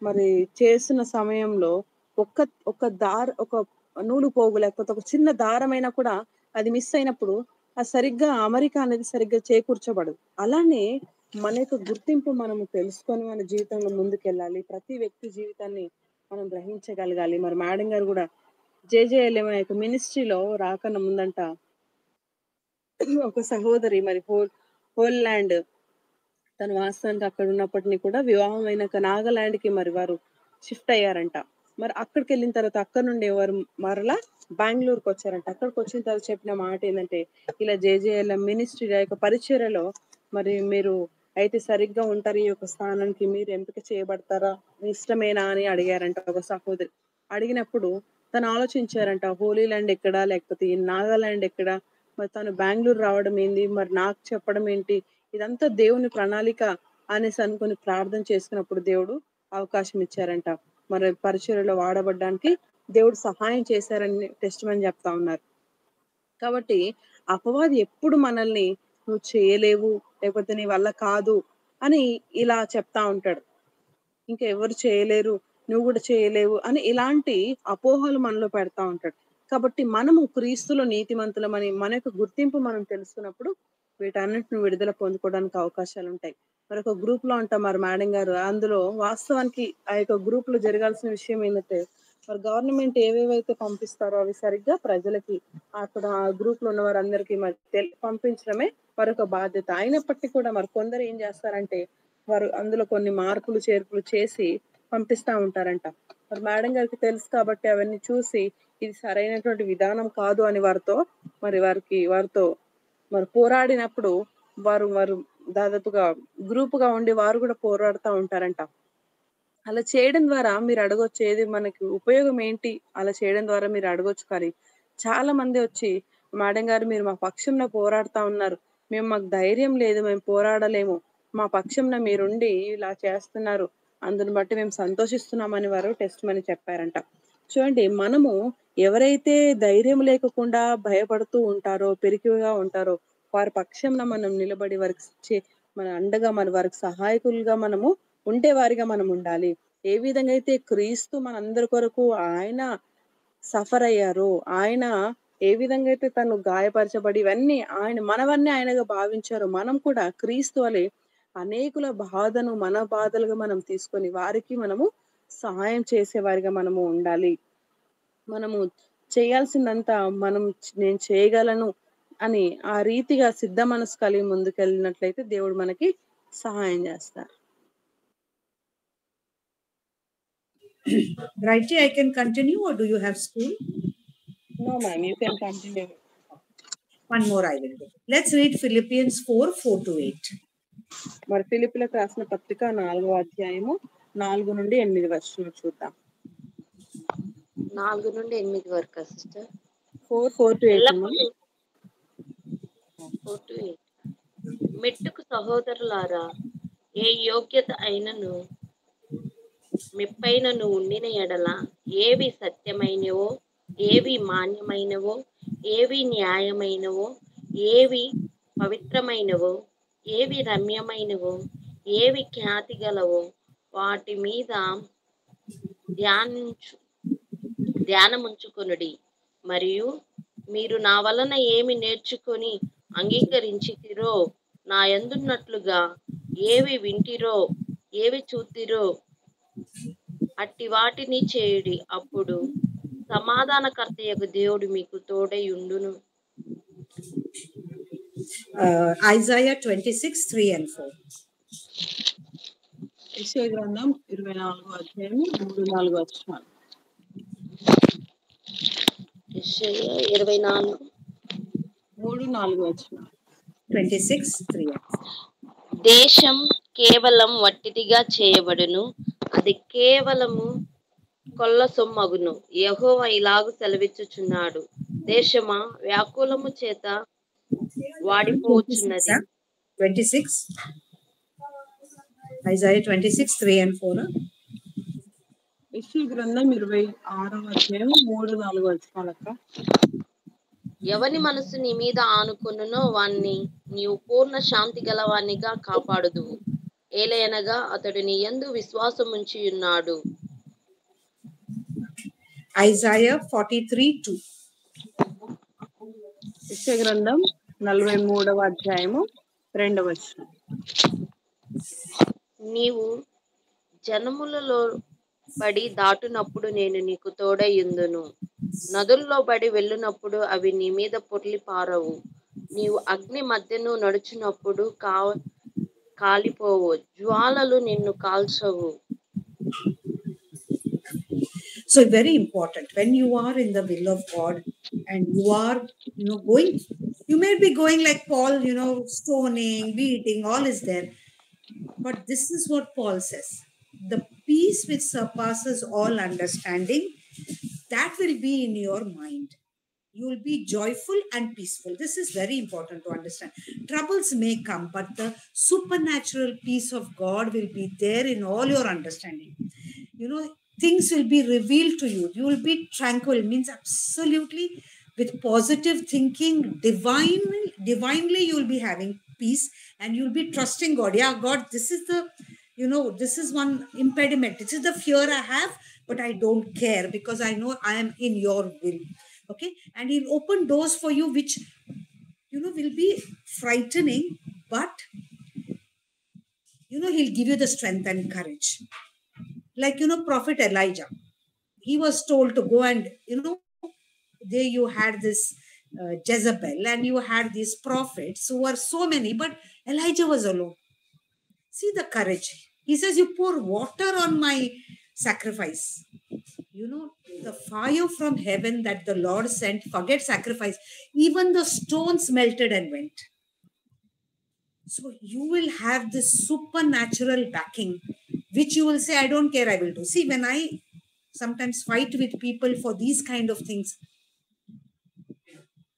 మరి చేసిన సమయంలో ఒక్క ఒక నూలు పోగు లేకపోతే ఒక చిన్న దారమైనా కూడా అది మిస్ అయినప్పుడు అది సరిగ్గా అమరిక అనేది సరిగ్గా చేకూర్చబడదు. అలానే మన యొక్క గుర్తింపు మనము తెలుసుకొని మన జీవితంలో ముందుకెళ్ళాలి. ప్రతి వ్యక్తి జీవితాన్ని మనం గ్రహించగలగాలి. మరి మేడం గారు కూడా జేజేఎల్ఎం యొక్క మినిస్ట్రీలో రాకన్నా ముందంట ఒక సహోదరి మరి హోల్లాండ్ తను వాస్తవానికి అక్కడ ఉన్నప్పటినీ కూడా వివాహం అయినాక నాగాలాండ్ కి మరి వారు షిఫ్ట్ అయ్యారంట. మరి అక్కడికి వెళ్ళిన తర్వాత అక్కడ నుండి వారు మరలా బెంగళూరుకి వచ్చారంట. అక్కడికి వచ్చిన తర్వాత చెప్పిన మాట ఏంటంటే ఇలా జేజేఎల్ఎం మినిస్ట్రీ యొక్క పరిచర్యలో మరి మీరు అయితే సరిగ్గా ఉంటారు, ఈ యొక్క స్థానానికి మీరు ఎంపిక చేయబడతారా, మీ ఇష్టమేనా అని అడిగారంట ఒక సహోదరి. అడిగినప్పుడు తను ఆలోచించారంట, హోలీ ల్యాండ్ ఎక్కడా, లేకపోతే ఈ నాగాలాండ్ ఎక్కడా, మరి తను బెంగళూరు రావడం ఏంది, మరి నాకు చెప్పడం ఏంటి, ఇదంతా దేవుని ప్రణాళిక అనేసి అనుకుని ప్రార్థన చేసుకున్నప్పుడు దేవుడు అవకాశం ఇచ్చారంట. మరి పరిచర్యలో వాడబడ్డానికి దేవుడు సహాయం చేశారని టెస్టిమనీ చెప్తా ఉన్నారు. కాబట్టి అపవాది ఎప్పుడు మనల్ని నువ్వు చేయలేవు, లేకపోతే నీ వల్ల కాదు అని ఇలా చెప్తా ఉంటాడు. ఇంకా ఎవరు చేయలేరు, నువ్వు కూడా చేయలేవు అని ఇలాంటి అపోహలు మనలో పెడతా ఉంటాడు. కాబట్టి మనము క్రీస్తులో నీతిమంతులమని మన యొక్క గుర్తింపు మనం తెలుసుకున్నప్పుడు వీటన్నిటిని విడుదల పొందుకోవడానికి అవకాశాలు ఉంటాయి. మరి ఒక గ్రూప్ లో ఉంటాం మరి మేడం గారు, అందులో వాస్తవానికి ఆ యొక్క గ్రూప్ లో జరగాల్సిన విషయం ఏంటంటే మరి గవర్నమెంట్ ఏవేవైతే పంపిస్తారో అవి సరిగ్గా ప్రజలకి అక్కడ ఆ గ్రూప్ లో ఉన్న వారందరికీ మరి పంపించడమే మరొక బాధ్యత. అయినప్పటికీ కూడా మరి కొందరు ఏం చేస్తారంటే వారు అందులో కొన్ని మార్పులు చేర్పులు చేసి పంపిస్తా ఉంటారంట. మరి మేడం గారికి తెలుసు కాబట్టి అవన్నీ చూసి ఇది సరైనటువంటి విధానం కాదు అని వారితో మరి పోరాడినప్పుడు వారు దాదాపుగా గ్రూపుగా ఉండి వారు కూడా పోరాడుతూ ఉంటారంట. అలా చేయడం ద్వారా మీరు అడగొచ్చు, ఏది మనకి ఉపయోగం ఏంటి అలా చేయడం ద్వారా మీరు అడగొచ్చు. కానీ చాలా మంది వచ్చి, మేడం గారు మీరు మా పక్షంలో పోరాడుతా ఉన్నారు, మాకు ధైర్యం లేదు, మేము పోరాడలేము, మా పక్షంలో మీరుండి ఇలా చేస్తున్నారు, అందుని బట్టి మేము సంతోషిస్తున్నామని వారు టెస్ట్ మని చెప్పారంట. చూడండి, మనము ఎవరైతే ధైర్యం లేకుండా భయపడుతూ ఉంటారో, పెరికిగా ఉంటారో, వారి పక్షంలో మనం నిలబడి మన అండగా వారికి సహాయకులుగా మనము ఉండేవారిగా మనం ఉండాలి. ఏ విధంగా అయితే క్రీస్తు మనందరి కొరకు ఆయన సఫర్ అయ్యారో, ఆయన ఏ విధంగా అయితే తను గాయపరచబడి ఇవన్నీ మనవన్నీ ఆయనగా భావించారో, మనం కూడా క్రీస్తు వలె అనేకుల బాధను మన బాధలుగా మనం తీసుకొని వారికి మనము సహాయం చేసేవారిగా మనము ఉండాలి. మనము చేయాల్సిందంతా నేను చేయగలను అని ఆ రీతిగా సిద్ధ మనసు కలిగి ముందుకెళ్ళినట్లయితే దేవుడు మనకి సహాయం చేస్తారు. Righty, I can continue, or do you have school? No, ma'am, you can continue. One more I will do. Let's read Philippians 4:4-8. మరి ఫిలిప్పీలకు రాసిన పత్రిక 4వ అధ్యాయము 4 నుండి 8 వచనం చూద్దాం. 4 నుండి 8 వరకు సిస్టర్. 4:4-8. మెట్టుకు సహోదరులారా, ఏ యోగ్యత అయినను మెప్పైనను ఉండిన ఎడల, ఏవి సత్యమైనవో, ఏవి మాన్యమైనవో, ఏవి న్యాయమైనవో, ఏవి పవిత్రమైనవో, ఏవి రమ్యమైనవో, ఏవి ఖ్యాతి గలవో, వాటి మీద ధ్యానముంచుకొనుడి. మరియు మీరు నా వలన ఏమి నేర్చుకొని అంగీకరించితిరో, నా యందున్నట్లుగా ఏవి వింటిరో, ఏవి చూతిరో అట్టి వాటిని చేయుడి. అప్పుడు సమాధానకర్తయగు దేవుడు మీకు తోడై ఉండును. Isaiah 26:3-4. యెషయా గ్రంథం 24వ అధ్యాయం 3-4 వచనాలు. యెషయా 24 3-4 వచనాలు. 26:3. దేశం కేవలం వట్టిదిగా చేయబడును, అది కేవలము కొల్ల సొమ్మగును. యెహోవా ఇలాగు సెలవిచ్చుచున్నాడు, దేశమా వ్యాకులము చేత వాడిపోవచ్చున్నది. 26. Isaiah 26:3-4. యెషయా గ్రంథం 26వ అధ్యాయం 3-4 వచనాలక్క. ఎవని మనసు నీ మీద ఆనుకొనునో వాణ్ణి నీవు పూర్ణ శాంతి గలవానిగా కాపాడుదువు. ఏలయనగా అతడు నీ యందు విశ్వాసముంచి ఉన్నాడు. Isaiah 43:2. యెషయా గ్రంథం 43వ అధ్యాయము 2వ వచనం. నీవు జనములలో పడి దాటునప్పుడు నేను నీకు తోడై యుందును. నదుల్లో బడి వెళ్ళునప్పుడు అవి నీ మీద పొర్లి పారవు. నీవు అగ్ని మధ్యను నడుచునప్పుడు కాలిపోవు, జ్వాలలు నిన్ను కాల్చవు. So very important, when you are in the will of God and you are going, you may be going like Paul, stoning, beating, all is there, but this is what Paul says: the peace which surpasses all understanding, that will be in your mind. You will be joyful and peaceful. This is very important to understand. Troubles may come, but the supernatural peace of God will be there in all your understanding. Things will be revealed to you. You will be tranquil, means absolutely with positive thinking, divinely you will be having peace, and you will be trusting God. Yeah, God, this is this is one impediment. This is the fear I have, but I don't care because I know I am in your will. Okay, and He'll open doors for you which will be frightening, but He'll give you the strength and courage. Like Prophet Elijah, he was told to go, and there you had this Jezebel, and you had these prophets who were so many, but Elijah was alone. See the courage. He says, you pour water on my sacrifice. You know, the fire from heaven that the Lord sent, forget sacrifice. Even the stones melted and went. So you will have this supernatural backing, which you will say, I don't care, I will do. See, when I sometimes fight with people for these kind of things,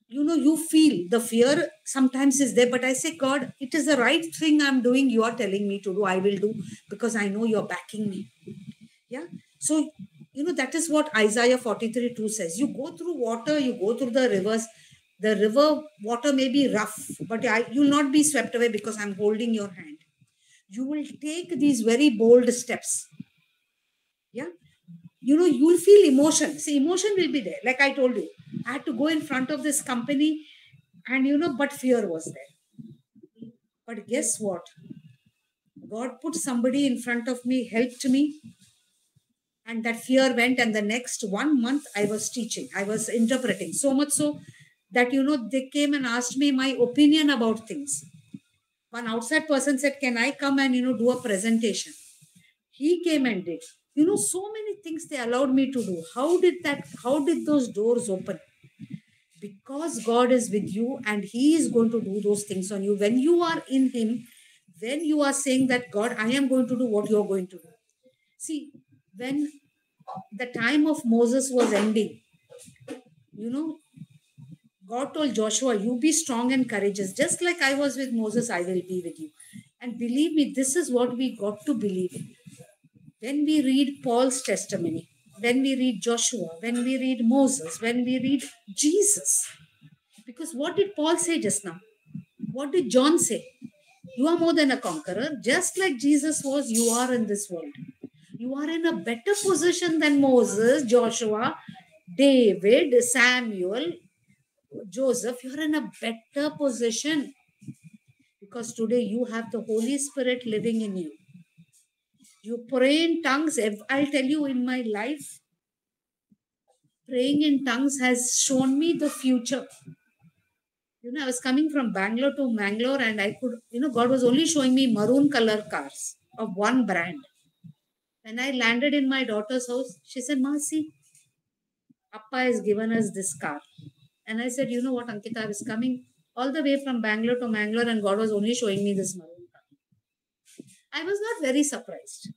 you know, you feel the fear sometimes is there, but I say, God, it is the right thing I'm doing. You are telling me to do, I will do, because I know you're backing me. Yeah. So, you know, that is what Isaiah 43:2 says. You go through water, you go through the rivers. The river water may be rough, but you will not be swept away because I'm holding your hand. You will take these very bold steps. Yeah. You know, you will feel emotion. See, emotion will be there. Like I told you, I had to go in front of this company and, you know, but fear was there. But guess what? God put somebody in front of me, helped me, and that fear went. And the next 1 month, I was teaching, I was interpreting. So much so that, you know, they came and asked me my opinion about things. One outside person said, can I come and, you know, do a presentation? He came and did. You know, so many things they allowed me to do. How did those doors open? Because God is with you and He is going to do those things on you. When you are in Him, when you are saying that, God, I am going to do what you're going to do. See, when the time of Moses was ending, you know, God told Joshua, you be strong and courageous. Just like I was with Moses, I will be with you. And believe me, this is what we got to believe in. When we read Paul's testimony, when we read Joshua, when we read Moses, when we read Jesus. Because what did Paul say just now? What did John say? You are more than a conqueror. Just like Jesus was, you are in this world. You are in a better position than Moses, Joshua, David, Samuel, Joseph. You are in a better position. Because today you have the Holy Spirit living in you. You pray in tongues. I'll tell you, in my life, praying in tongues has shown me the future. You know, I was coming from Bangalore to Mangalore and I could, you know, God was only showing me maroon color cars of one brand. When I landed in my daughter's house, she said, Masi, Appa has given us this car. And I said, you know what, Ankita, I was coming all the way from Bangalore to Mangalore and God was only showing me this maroon car. I was not very surprised.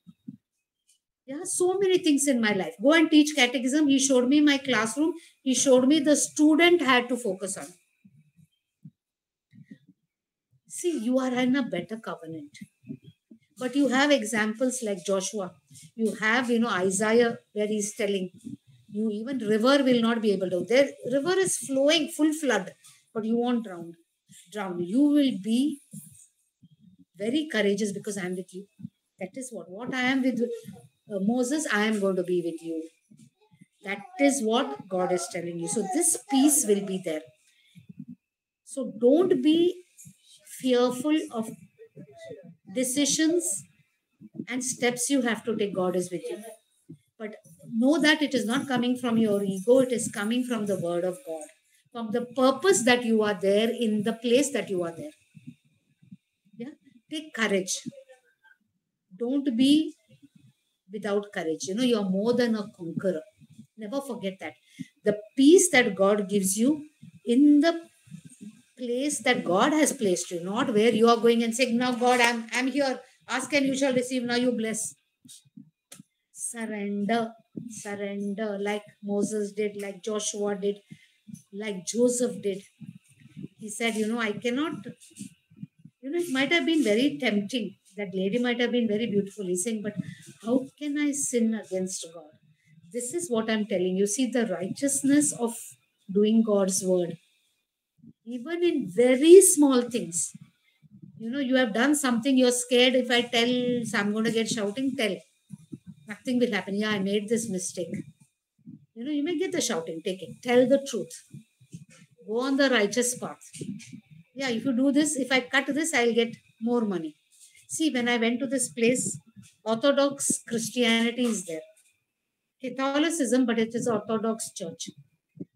Yeah, so many things in my life. Go and teach catechism. He showed me my classroom. He showed me the student had to focus on. See, you are in a better covenant. But you have examples like Joshua. You have, you know, Isaiah where he's telling you even river will not be able to. Their river is flowing full flood, but you won't drown. You will be very courageous because I am with you. That is what I am with Moses, I am going to be with you. That is what God is telling you. So this peace will be there. So don't be fearful of decisions and steps you have to take. God is with you. But know that it is not coming from your ego. It is coming from the word of God. From the purpose that you are there, in the place that you are there. Yeah. Take courage. Don't be without courage. You know, you are more than a conqueror. Never forget that. The peace that God gives you in the place that God has placed you, not where you are going and saying, now God, I'm here. Ask and you shall receive. Now you bless. Surrender. Surrender like Moses did, like Joshua did, like Joseph did. He said, you know, I cannot, you know, it might have been very tempting. That lady might have been very beautiful. He's saying, but how can I sin against God? This is what I'm telling you. See the righteousness of doing God's word. Even in very small things. You know, you have done something, you're scared. If I tell, so I'm going to get shouting, tell. Nothing will happen. Yeah, I made this mistake. You know, you may get the shouting, take it. Tell the truth. Go on the righteous path. Yeah, if you do this, if I cut this, I'll get more money. See, when I went to this place, Orthodox Christianity is there. Catholicism, but it is Orthodox church.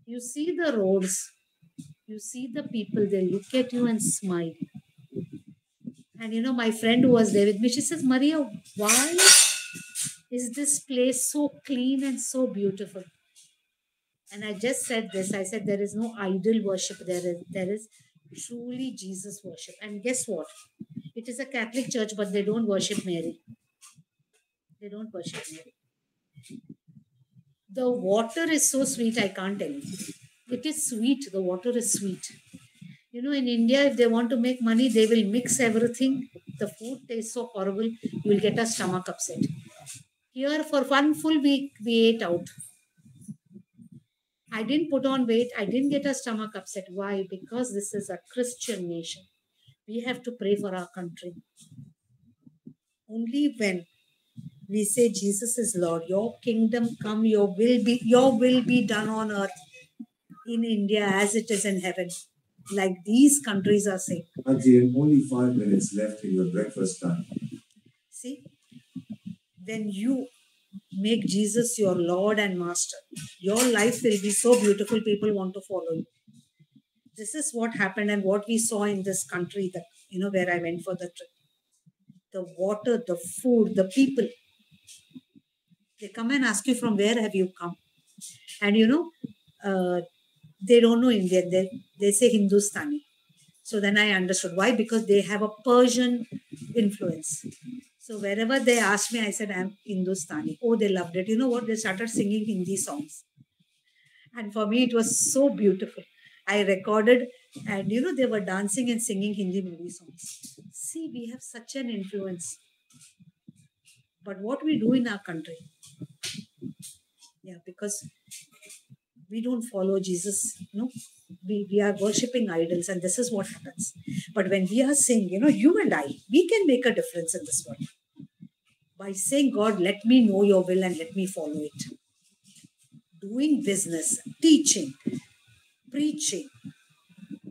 You see the roads. You see the people, they look at you and smile. And my friend who was there with me, she says, Maria, why is this place so clean and so beautiful? And I just said this. I said, there is no idol worship. There is truly Jesus worship. And guess what? It is a Catholic church, but they don't worship Mary. They don't worship Mary. The water is so sweet, I can't tell you. It is sweet. The water is sweet. In India, if they want to make money, they will mix everything. The food tastes so horrible, you will get a stomach upset. Here, for one full week, we ate out. I didn't put on weight. I didn't get a stomach upset. Why? Because this is a Christian nation. We have to pray for our country. Only when we say Jesus is Lord, your kingdom come, your will be done on earth in India as it is in heaven, like these countries are saying. But there are only 5 minutes left in your breakfast time. See, when you make Jesus your Lord and Master, your life will be so beautiful, people want to follow you. This is what happened and what we saw in this country, that where I went for the trip. The water, the food, the people. They come and ask you, from where have you come? And they don't know Indian. They say Hindustani. So then I understood why, because they have a Persian influence. So wherever they asked me, I said, I'm Hindustani. Oh, they loved it. You know what? They started singing Hindi songs. And for me, it was so beautiful. I recorded, and they were dancing and singing Hindi movie songs. See, we have such an influence. But what we do in our country, because we don't follow Jesus, we are worshipping idols, and this is what happens. But when we are saying, you and I, we can make a difference in this world by saying, God, let me know your will and let me follow it. Doing business, teaching, preaching,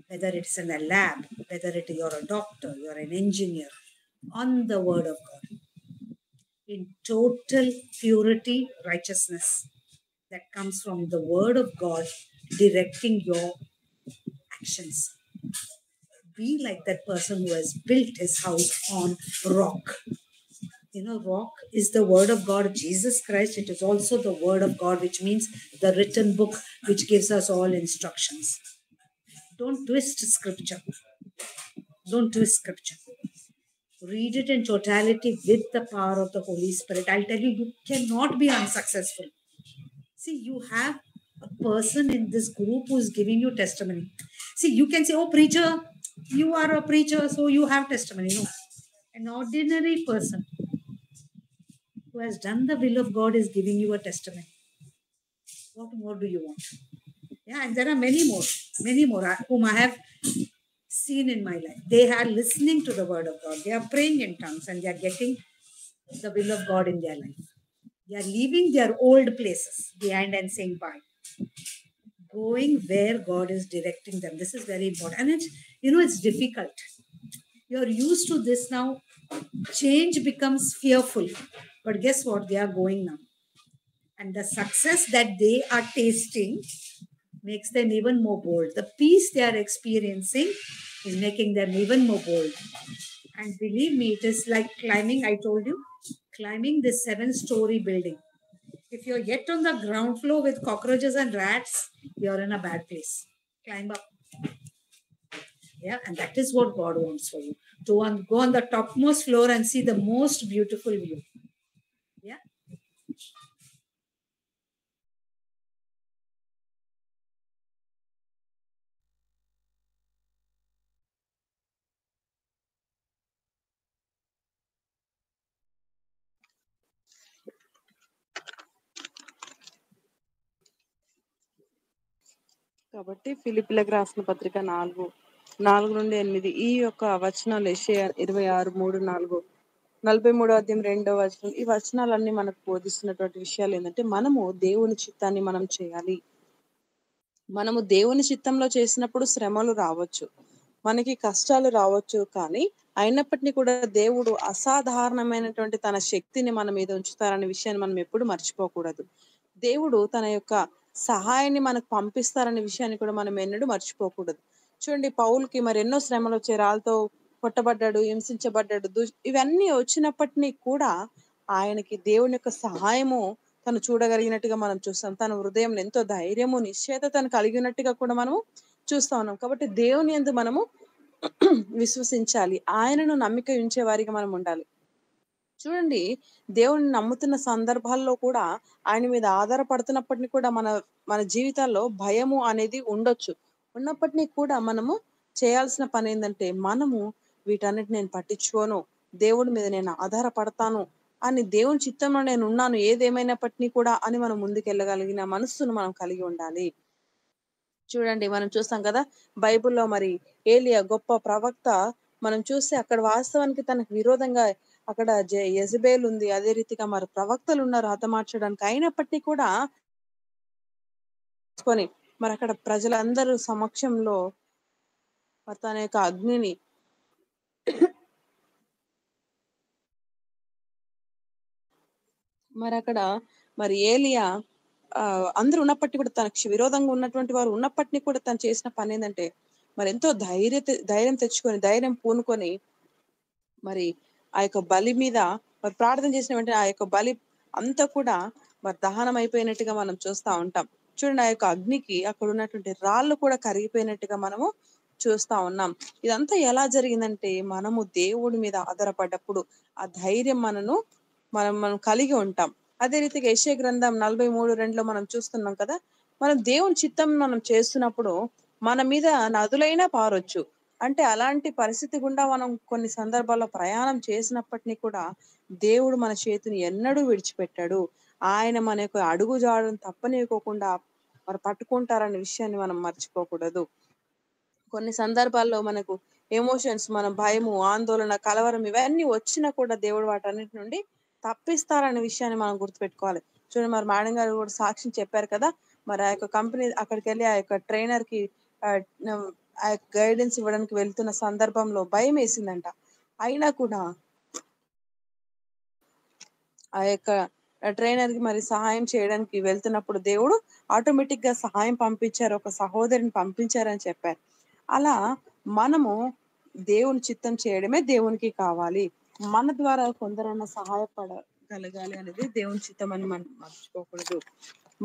whether it's in a lab, whether you're a doctor, you're an engineer, on the word of God, in total purity, righteousness that comes from the word of God directing your actions. Be like that person who has built his house on rock. Rock is the word of God, Jesus Christ. It is also the word of God, which means the written book, which gives us all instructions. Don't twist scripture. Don't twist scripture. Read it in totality with the power of the Holy Spirit. I'll tell you, you cannot be unsuccessful. See, you have a person in this group who's giving you testimony. See, you can say, oh, preacher, you are a preacher, so you have testimony. No. An ordinary person who has done the will of God is giving you a testimony. What more do you want? And there are many more whom I have seen in my life. They are listening to the word of God. They are praying in tongues and they are getting the will of God in their life. They are leaving their old places behind and saying bye. Going where God is directing them. This is very important. And it's difficult. You're used to this now. Change becomes fearful. But guess what? They are going now. And the success that they are tasting makes them even more bold. The peace they are experiencing is making them even more bold. And believe me, it is like climbing, I told you, climbing this 7-story building. If you're yet on the ground floor with cockroaches and rats, you're in a bad place. Climb up. And that is what God wants for you. To go on the topmost floor and see the most beautiful view. కాబట్టి ఫిలిప్పీలకు రాసిన పత్రిక 4:4-8 ఈ యొక్క వచనాలు యెషయా 26:3-4 43వ అధ్యాయం 2వ వచనం, ఈ వచనాలన్నీ మనకు బోధిస్తున్నటువంటి విషయాలు ఏంటంటే, మనము దేవుని చిత్తాన్ని మనం చేయాలి. మనము దేవుని చిత్తంలో చేసినప్పుడు శ్రమలు రావచ్చు, మనకి కష్టాలు రావచ్చు, కానీ అయినప్పటికీ కూడా దేవుడు అసాధారణమైనటువంటి తన శక్తిని మన మీద ఉంచుతారనే విషయాన్ని మనం ఎప్పుడు మర్చిపోకూడదు. దేవుడు తన యొక్క సహాయాన్ని మనకు పంపిస్తారనే విషయాన్ని కూడా మనం ఎన్నడూ మర్చిపోకూడదు. చూడండి, పౌలుకి మరి ఎన్నో శ్రమలు వచ్చాయి. రాళ్ళతో కొట్టబడ్డాడు, హింసించబడ్డాడు, ఇవన్నీ వచ్చినప్పటినీ కూడా ఆయనకి దేవుని యొక్క సహాయము తను చూడగలిగినట్టుగా మనం చూస్తాం. తన హృదయంలో ఎంతో ధైర్యము, నిశ్చయతను కలిగినట్టుగా కూడా మనము చూస్తా ఉన్నాం. కాబట్టి దేవుని యందు మనము విశ్వసించాలి. ఆయనను నమ్మిక ఉంచే వారిగా మనం ఉండాలి. చూడండి, దేవుని నమ్ముతున్న సందర్భాల్లో కూడా ఆయన మీద ఆధారపడుతున్నప్పటిని కూడా మన మన జీవితాల్లో భయము అనేది ఉండొచ్చు. ఉన్నప్పటినీ కూడా మనము చేయాల్సిన పని ఏంటంటే, మనము వీటన్నిటి నేను పట్టించుకోను, దేవుడి మీద నేను ఆధారపడతాను అని, దేవుని చిత్తంలో నేను ఉన్నాను ఏదేమైనప్పటినీ కూడా అని మనం ముందుకెళ్ళగలిగిన మనస్సును మనం కలిగి ఉండాలి. చూడండి, మనం చూస్తాం కదా బైబిల్లో మరి ఏలియా గొప్ప ప్రవక్త. మనం చూస్తే అక్కడ వాస్తవానికి తనకు విరోధంగా అక్కడ యెజబెల్ ఉంది. అదే రీతిగా మరి ప్రవక్తలు ఉన్నారు హతమార్చడానికి. అయినప్పటికీ కూడా కొని మరి అక్కడ ప్రజలందరూ సమక్షంలో మరి తన యొక్క అగ్నిని మరి అక్కడ మరి ఏలియా అందరూ ఉన్నప్పటికీ కూడా తనకు విరోధంగా ఉన్నటువంటి వారు ఉన్నప్పటికీ కూడా తను చేసిన పని ఏంటంటే, మరి ఎంతో ధైర్యం తెచ్చుకొని, ధైర్యం పూనుకొని మరి ఆ యొక్క బలి మీద మరి ప్రార్థన చేసిన వెంటనే ఆ యొక్క బలి అంతా కూడా మరి దహనం అయిపోయినట్టుగా మనం చూస్తా ఉంటాం. చూడండి, ఆ యొక్క అగ్నికి అక్కడ ఉన్నటువంటి రాళ్ళు కూడా కరిగిపోయినట్టుగా మనము చూస్తా ఉన్నాం. ఇదంతా ఎలా జరిగిందంటే, మనము దేవుడి మీద ఆధారపడ్డప్పుడు ఆ ధైర్యం మనం కలిగి ఉంటాం. అదే రీతిగా యెషయా గ్రంథం 43:2లో మనం చూస్తున్నాం కదా, మనం దేవుని చిత్తం మనం చేస్తున్నప్పుడు మన మీద నదులైనా పారొచ్చు. అంటే అలాంటి పరిస్థితి గుండా మనం కొన్ని సందర్భాల్లో ప్రయాణం చేసినప్పటినీ కూడా దేవుడు మన చేతిని ఎన్నడూ విడిచిపెట్టాడు. ఆయన మన యొక్క అడుగు జాడను తప్పనివ్వకోకుండా మరి పట్టుకుంటారనే విషయాన్ని మనం మర్చిపోకూడదు. కొన్ని సందర్భాల్లో మనకు ఎమోషన్స్, మన భయము, ఆందోళన, కలవరం ఇవన్నీ వచ్చినా కూడా దేవుడు వాటన్నిటి నుండి తప్పిస్తారనే విషయాన్ని మనం గుర్తుపెట్టుకోవాలి. చూడండి, మరి మేడం గారు కూడా సాక్ష్యం చెప్పారు కదా, మరి ఆ యొక్క కంపెనీ అక్కడికి వెళ్ళి ఆ యొక్క ట్రైనర్ కి ఆ యొక్క గైడెన్స్ ఇవ్వడానికి వెళ్తున్న సందర్భంలో భయం వేసిందంట. అయినా కూడా ఆ యొక్క ట్రైనర్ కి మరి సహాయం చేయడానికి వెళ్తున్నప్పుడు దేవుడు ఆటోమేటిక్ గా సహాయం పంపించారు, ఒక సహోదరిని పంపించారని చెప్పారు. అలా మనము దేవుని చిత్తం చేయడమే దేవునికి కావాలి. మన ద్వారా కొందరైనా సహాయపడగలగాలి అనేది దేవుని చిత్తం అని మనం మర్చిపోకూడదు.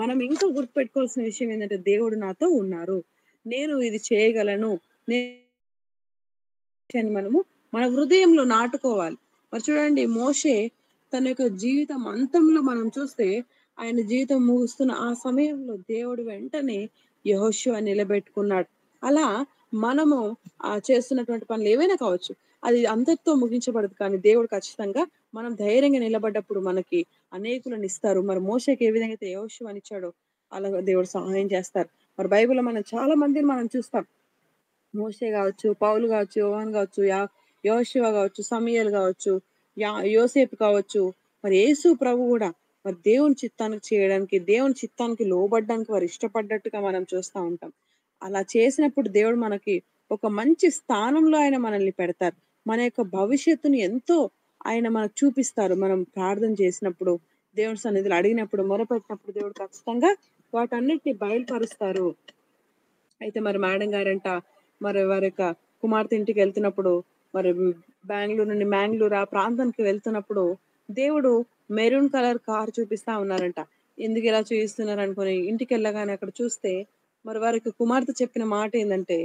మనం ఇంకా గుర్తుపెట్టుకోవాల్సిన విషయం ఏంటంటే, దేవుడు నాతో ఉన్నారు, నేను ఇది చేయగలను మనము మన హృదయంలో నాటుకోవాలి. మరి చూడండి, మోషే తన యొక్క జీవితం అంతంలో మనం చూస్తే, ఆయన జీవితం ముగుస్తున్న ఆ సమయంలో దేవుడు వెంటనే యెహోషువ నిలబెట్టుకున్నాడు. అలా మనము చేస్తున్నటువంటి పనులు ఏవైనా కావచ్చు, అది అంతటితో ముగించబడదు. కానీ దేవుడు ఖచ్చితంగా మనం ధైర్యంగా నిలబడ్డప్పుడు మనకి అనేకులను ఇస్తారు. మరి మోషేకి ఏ విధంగా అయితే యెహోషువని ఇచ్చాడో అలా దేవుడు సహాయం చేస్తారు. మరి బైబిల్లో మనం చాలా మందిని మనం చూస్తాం. మోషే కావచ్చు, పౌలు కావచ్చు, యోహాను కావచ్చు, యెహోషువ కావచ్చు, సమూయేలు కావచ్చు, యోసేపు కావచ్చు, మరి యేసు ప్రభు కూడా మరి దేవుని చిత్తానికి చేయడానికి, దేవుని చిత్తానికి లోబడ్డానికి వారు ఇష్టపడ్డట్టుగా మనం చూస్తూ ఉంటాం. అలా చేసినప్పుడు దేవుడు మనకి ఒక మంచి స్థానంలో ఆయన మనల్ని పెడతారు. మన యొక్క భవిష్యత్తుని ఎంతో ఆయన మనకు చూపిస్తారు. మనం ప్రార్థన చేసినప్పుడు, దేవుని సన్నిధిలో అడిగినప్పుడు, మొరపెట్టినప్పుడు దేవుడు ఖచ్చితంగా వాటన్నిటిని బయలుపరుస్తారు. అయితే మరి మేడం గారంట మరి వారి యొక్క కుమార్తె ఇంటికి వెళ్తున్నప్పుడు, మరి బెంగళూరు నుండి మ్యాంగ్లూర్ ఆ ప్రాంతానికి వెళ్తున్నప్పుడు దేవుడు మెరూన్ కలర్ కార్ చూపిస్తా ఉన్నారంట. ఎందుకు ఇలా చూపిస్తున్నారు అనుకుని ఇంటికి వెళ్ళగానే అక్కడ చూస్తే మరి వారికి కుమార్తె చెప్పిన మాట ఏంటంటే,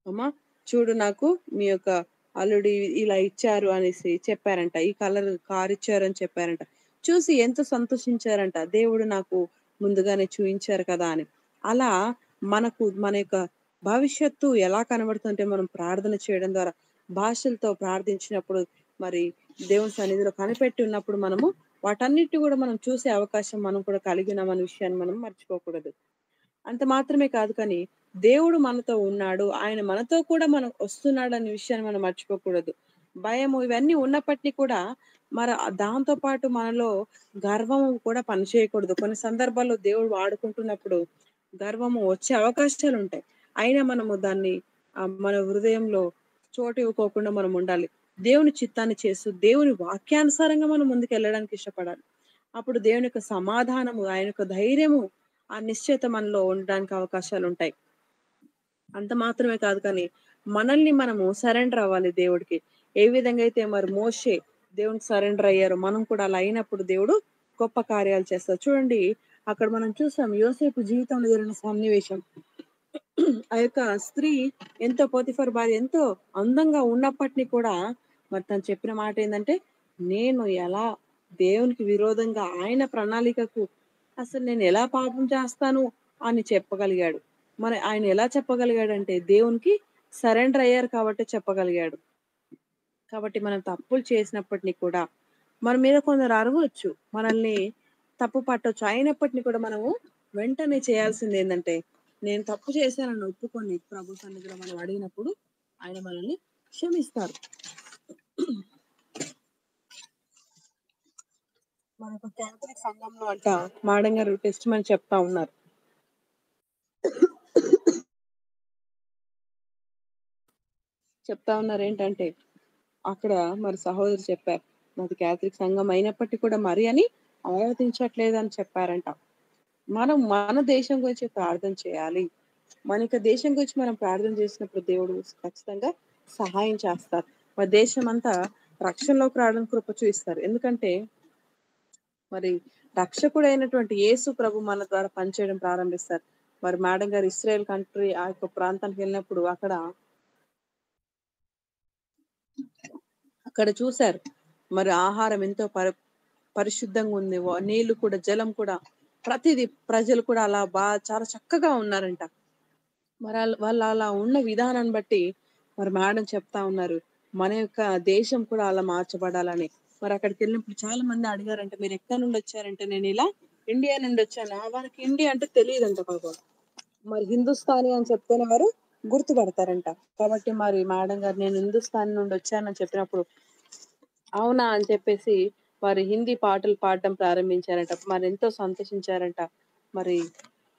అమ్మా చూడు, నాకు మీ యొక్క అల్లుడి ఇలా ఇచ్చారు అనేసి చెప్పారంట. ఈ కలర్ కార్ ఇచ్చారు అని చెప్పారంట. చూసి ఎంత సంతోషించారంట, దేవుడు నాకు ముందుగానే చూయించారు కదా అని. అలా మనకు మన యొక్క భవిష్యత్తు ఎలా కనబడుతుంటే, మనం ప్రార్థన చేయడం ద్వారా భాషలతో ప్రార్థించినప్పుడు మరి దేవుని సన్నిధిలో కనిపెట్టి ఉన్నప్పుడు మనము వాటన్నిటిని కూడా మనం చూసే అవకాశం మనం కూడా కలిగి ఉన్నామనే విషయాన్ని మనం మర్చిపోకూడదు. అంత మాత్రమే కాదు కానీ, దేవుడు మనతో ఉన్నాడు, ఆయన మనతో కూడా మనం వస్తున్నాడు అనే విషయాన్ని మనం మర్చిపోకూడదు. భయము ఇవన్నీ ఉన్నప్పటికీ కూడా మరి దాంతో పాటు మనలో గర్వము కూడా పనిచేయకూడదు. కొన్ని సందర్భాల్లో దేవుడు వాడుకుంటున్నప్పుడు గర్వము వచ్చే అవకాశాలు ఉంటాయి. అయినా మనము దాన్ని మన హృదయంలో చోటు ఇవ్వకోకుండా మనం ఉండాలి. దేవుని చిత్తాన్ని చేస్తూ దేవుని వాక్యానుసారంగా మనం ముందుకు వెళ్ళడానికి ఇష్టపడాలి. అప్పుడు దేవుని యొక్క సమాధానము, ఆయన యొక్క ధైర్యము, ఆ నిశ్చయత మనలో ఉండడానికి అవకాశాలు ఉంటాయి. అంత మాత్రమే కాదు కానీ, మనల్ని మనము సరెండర్ అవ్వాలి దేవుడికి. ఏ విధంగా అయితే మరి మోషే దేవునికి సరెండర్ అయ్యారో మనం కూడా అలా అయినప్పుడు దేవుడు గొప్ప కార్యాలు చేస్తారు. చూడండి, అక్కడ మనం చూసాం యోసేపు జీవితంలో జరిగిన సన్నివేశం. ఆ యొక్క స్త్రీ ఎంతో పోతిఫర్ భార్య ఎంతో అందంగా ఉన్నప్పటికీ కూడా మరి తను చెప్పిన మాట ఏంటంటే, నేను ఎలా దేవునికి విరోధంగా ఆయన ప్రణాళికకు అసలు నేను ఎలా పాపం చేస్తాను అని చెప్పగలిగాడు. మరి ఆయన ఎలా చెప్పగలిగాడంటే దేవునికి సరెండర్ అయ్యారు కాబట్టి చెప్పగలిగాడు. కాబట్టి మనం తప్పులు చేసినప్పటినీ కూడా మన మీద కొందరు అరవచ్చు, మనల్ని తప్పు పట్టొచ్చు. అయినప్పటినీ కూడా మనము వెంటనే చేయాల్సింది ఏంటంటే, నేను తప్పు చేశానని ఒప్పుకొని ప్రభు సన్నిధిలో మనం అడిగినప్పుడు ఆయన మనల్ని క్షమిస్తారు. మన యొక్క క్యాథలిక్ సంఘంలో అంట మేడం గారు టెస్ట్ మని చెప్తా ఉన్నారు. చెప్తా ఉన్నారు ఏంటంటే, అక్కడ మరి సహోదరు చెప్పారు, మాది క్యాథలిక్ సంఘం అయినప్పటికీ కూడా మరి అని ఆరాధించట్లేదు అని చెప్పారంట. మనం మన దేశం గురించి ప్రార్థన చేయాలి. మన యొక్క దేశం గురించి మనం ప్రార్థన చేసినప్పుడు దేవుడు ఖచ్చితంగా సహాయం చేస్తారు. మన దేశం అంతా రక్షణలోకి రావడం కృప చూపిస్తారు. ఎందుకంటే మరి రక్షకుడు అయినటువంటి యేసు ప్రభు మన ద్వారా పనిచేయడం ప్రారంభిస్తారు. మరి మేడం గారు ఇస్రాయేల్ కంట్రీ ఆ యొక్క ప్రాంతానికి వెళ్ళినప్పుడు అక్కడ చూశారు. మరి ఆహారం ఎంతో పరిశుద్ధంగా ఉంది. నీళ్లు కూడా, జలం కూడా, ప్రతిదీ ప్రజలు కూడా అలా చాలా చక్కగా ఉన్నారంట. మరి వాళ్ళు అలా ఉన్న విధానాన్ని బట్టి మరి మేడం చెప్తా ఉన్నారు, మన యొక్క దేశం కూడా అలా మార్చబడాలని. మరి అక్కడికి వెళ్ళినప్పుడు చాలా మంది అడిగారంట, మీరు ఎక్కడి నుండి వచ్చారంటే, నేను ఇలా ఇండియా నుండి వచ్చాను. వారికి ఇండియా అంటే తెలియదంట పాపం. మరి హిందుస్థానీ అని చెప్తేనే వారు గుర్తుపడతారంట. కాబట్టి మరి మేడం గారు నేను హిందుస్థాన్ నుండి వచ్చానని చెప్పినప్పుడు అవునా అని చెప్పేసి వారు హిందీ పాటలు పాడడం ప్రారంభించారంట. మరి ఎంతో సంతోషించారంట. మరి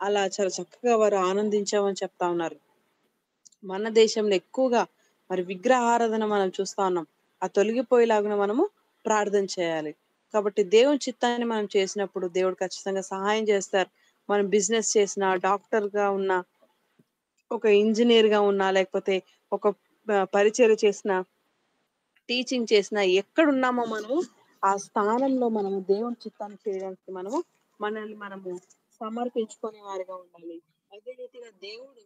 అలా చాలా చక్కగా వారు ఆనందించామని చెప్తా ఉన్నారు. మన దేశంలో ఎక్కువగా మరి విగ్రహారాధన మనం చూస్తా ఉన్నాం. ఆ తొలగిపోయేలాగా మనము ప్రార్థన చేయాలి. కాబట్టి దేవుని చిత్తాన్ని మనం చేసినప్పుడు దేవుడు ఖచ్చితంగా సహాయం చేస్తారు. మనం బిజినెస్ చేసినా, డాక్టర్ గా ఉన్నా, ఒక ఇంజనీర్ గా ఉన్నా, లేకపోతే ఒక పరిచర్య చేసిన, టీచింగ్ చేసిన, ఎక్కడున్నామో మనము ఆ స్థానంలో మనము దేవుని చిత్తాన్ని చేయడానికి మనల్ని మనము సమర్పించుకునే వారిగా ఉండాలి. అదే రీతిగా దేవుడు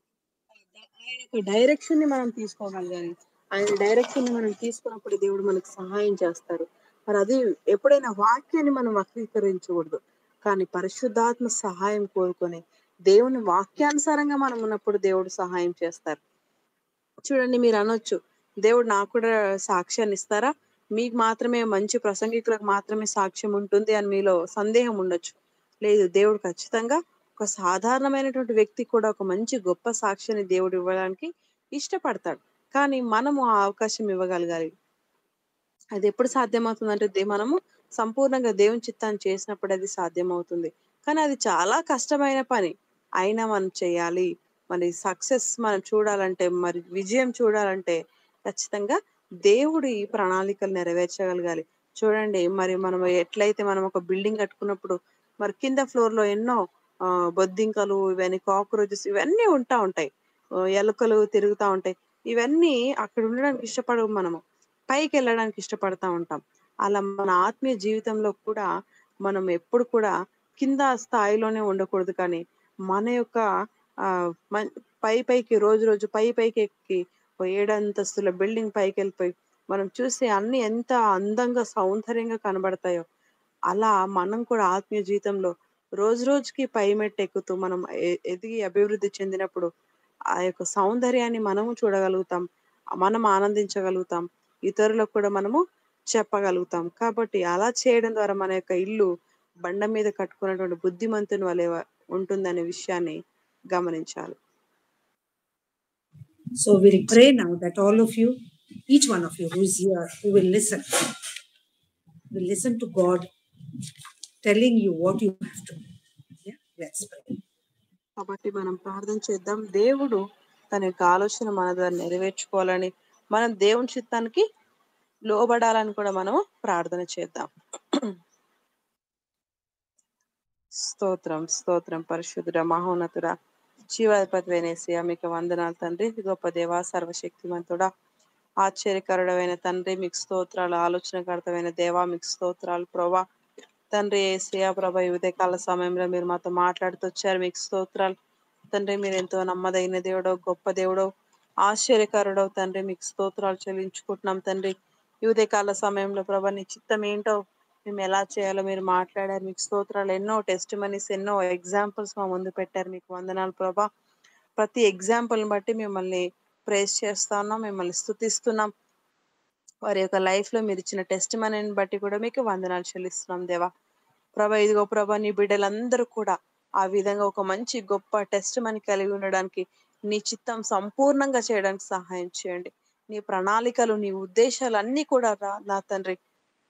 ఆయన యొక్క డైరెక్షన్ ని మనం తీసుకోగలగాలి. ఆయన డైరెక్షన్ ని మనం తీసుకున్నప్పుడు దేవుడు మనకు సహాయం చేస్తారు. మరి అది ఎప్పుడైనా వాక్యాన్ని మనం వక్రీకరించకూడదు. కానీ పరిశుద్ధాత్మ సహాయం కోరుకొని దేవుని వాక్యానుసారంగా మనం ఉన్నప్పుడు దేవుడు సహాయం చేస్తారు. చూడండి, మీరు అనొచ్చు, దేవుడు నాకు కూడా సాక్ష్యాన్ని ఇస్తారా? మీకు మాత్రమే, మంచి ప్రసంగికులకు మాత్రమే సాక్ష్యం ఉంటుంది అని మీలో సందేహం ఉండొచ్చు. లేదు, దేవుడు ఖచ్చితంగా ఒక సాధారణమైనటువంటి వ్యక్తి కూడా ఒక మంచి గొప్ప సాక్ష్యాన్ని దేవుడు ఇవ్వడానికి ఇష్టపడతాడు. కానీ మనము ఆ అవకాశం ఇవ్వగలగాలి. అది ఎప్పుడు సాధ్యమవుతుందంటే మనము సంపూర్ణంగా దేవుని చిత్తాన్ని చేసినప్పుడు అది సాధ్యమవుతుంది. కానీ అది చాలా కష్టమైన పని. అయినా మనం చేయాలి. మరి సక్సెస్ మనం చూడాలంటే, మరి విజయం చూడాలంటే ఖచ్చితంగా దేవుడి ప్రణాళికలు నెరవేర్చగలగాలి. చూడండి, మరి మనం ఎట్లయితే మనం ఒక బిల్డింగ్ కట్టుకున్నప్పుడు మరి కింద ఫ్లోర్ లో ఎన్నో బొద్దింకలు, ఇవన్నీ కాక్రోచెస్ ఇవన్నీ ఉంటాయి. ఎలుకలు తిరుగుతా ఉంటాయి. ఇవన్నీ అక్కడ ఉండడానికి ఇష్టపడవు. మనము పైకి వెళ్ళడానికి ఇష్టపడతా ఉంటాం. అలా మన ఆత్మీయ జీవితంలో కూడా మనం ఎప్పుడు కూడా కింద స్థాయిలోనే ఉండకూడదు. కానీ మన యొక్క ఆ పైకి రోజు పైకి ఎక్కి 7 అంతస్తుల బిల్డింగ్ పైకి వెళ్ళిపోయి మనం చూస్తే అన్ని ఎంత అందంగా సౌందర్యంగా కనబడతాయో, అలా మనం కూడా ఆత్మీయ జీవితంలో రోజుకి పై మెట్టు ఎక్కుతూ మనం ఎదిగి అభివృద్ధి చెందినప్పుడు ఆ యొక్క సౌందర్యాన్ని మనము చూడగలుగుతాం, మనం ఆనందించగలుగుతాం, ఇతరులకు కూడా మనము చెప్పగలుగుతాం. కాబట్టి అలా చేయడం ద్వారా మన యొక్క ఇల్లు బండ మీద కట్టుకున్నటువంటి బుద్ధిమంతుని వలె ఉంటుందనే విషయాన్ని గమనించాలి. So we'll pray now that all of you, each one of you who is here, who will listen to God telling you what you have to do. Yeah, let's pray. కాబట్టి మనం ప్రార్థన చేద్దాం. దేవుడు తన యొక్క ఆలోచన మన ద్వారా నెరవేర్చుకోవాలని, మనం దేవుని చిత్తానికి లోబడాలని కూడా మనం ప్రార్థన చేద్దాం. స్తోత్రం స్తోత్రం పరిశుద్ధుడ మహోన్నతుడ జీవాధిపతివైన యేసయ్య మీకు వందనాలు తండ్రి. గొప్ప దేవ, సర్వశక్తిమంతుడా, ఆశ్చర్యకరుడమైన తండ్రి మీకు స్తోత్రాలు. ఆలోచనకర్తమైన దేవా మీకు స్తోత్రాలు ప్రభా. తండ్రి యేసయ్య ప్రభా, ఈ ఉదయకాల సమయంలో మీరు మాతో మాట్లాడుతూ వచ్చారు, మీకు స్తోత్రాలు తండ్రి. మీరు ఎంతో నమ్మదగిన దేవుడో, గొప్ప దేవుడో, ఆశ్చర్యకరుడో తండ్రి, మీకు స్తోత్రాలు చెల్లించుకుంటున్నాం తండ్రి. ఈ ఉదయకాల సమయంలో ప్రభా నీ చిత్తం ఏంటో మేము ఎలా చేయాలో మీరు మాట్లాడారు, మీకు స్తోత్రాలు. ఎన్నో టెస్ట్ మనీస్, ఎన్నో ఎగ్జాంపుల్స్ మా ముందు పెట్టారు, మీకు వందనాలు ప్రభా. ప్రతి ఎగ్జాంపుల్ని బట్టి మిమ్మల్ని ప్రేస్ చేస్తా ఉన్నాం, మిమ్మల్ని స్తుతిస్తున్నాం. వారి యొక్క లైఫ్లో మీరు ఇచ్చిన టెస్ట్ మనీని బట్టి కూడా మీకు వందనాలు చెల్లిస్తున్నాం దేవా. ప్రభా ఇదిగో ప్రభా, నీ బిడ్డలందరూ కూడా ఆ విధంగా ఒక మంచి గొప్ప టెస్ట్ మనీ కలిగి ఉండడానికి, నీ చిత్తం సంపూర్ణంగా చేయడానికి సహాయం చేయండి. నీ ప్రణాళికలు, నీ ఉద్దేశాలు అన్నీ కూడా నా తండ్రి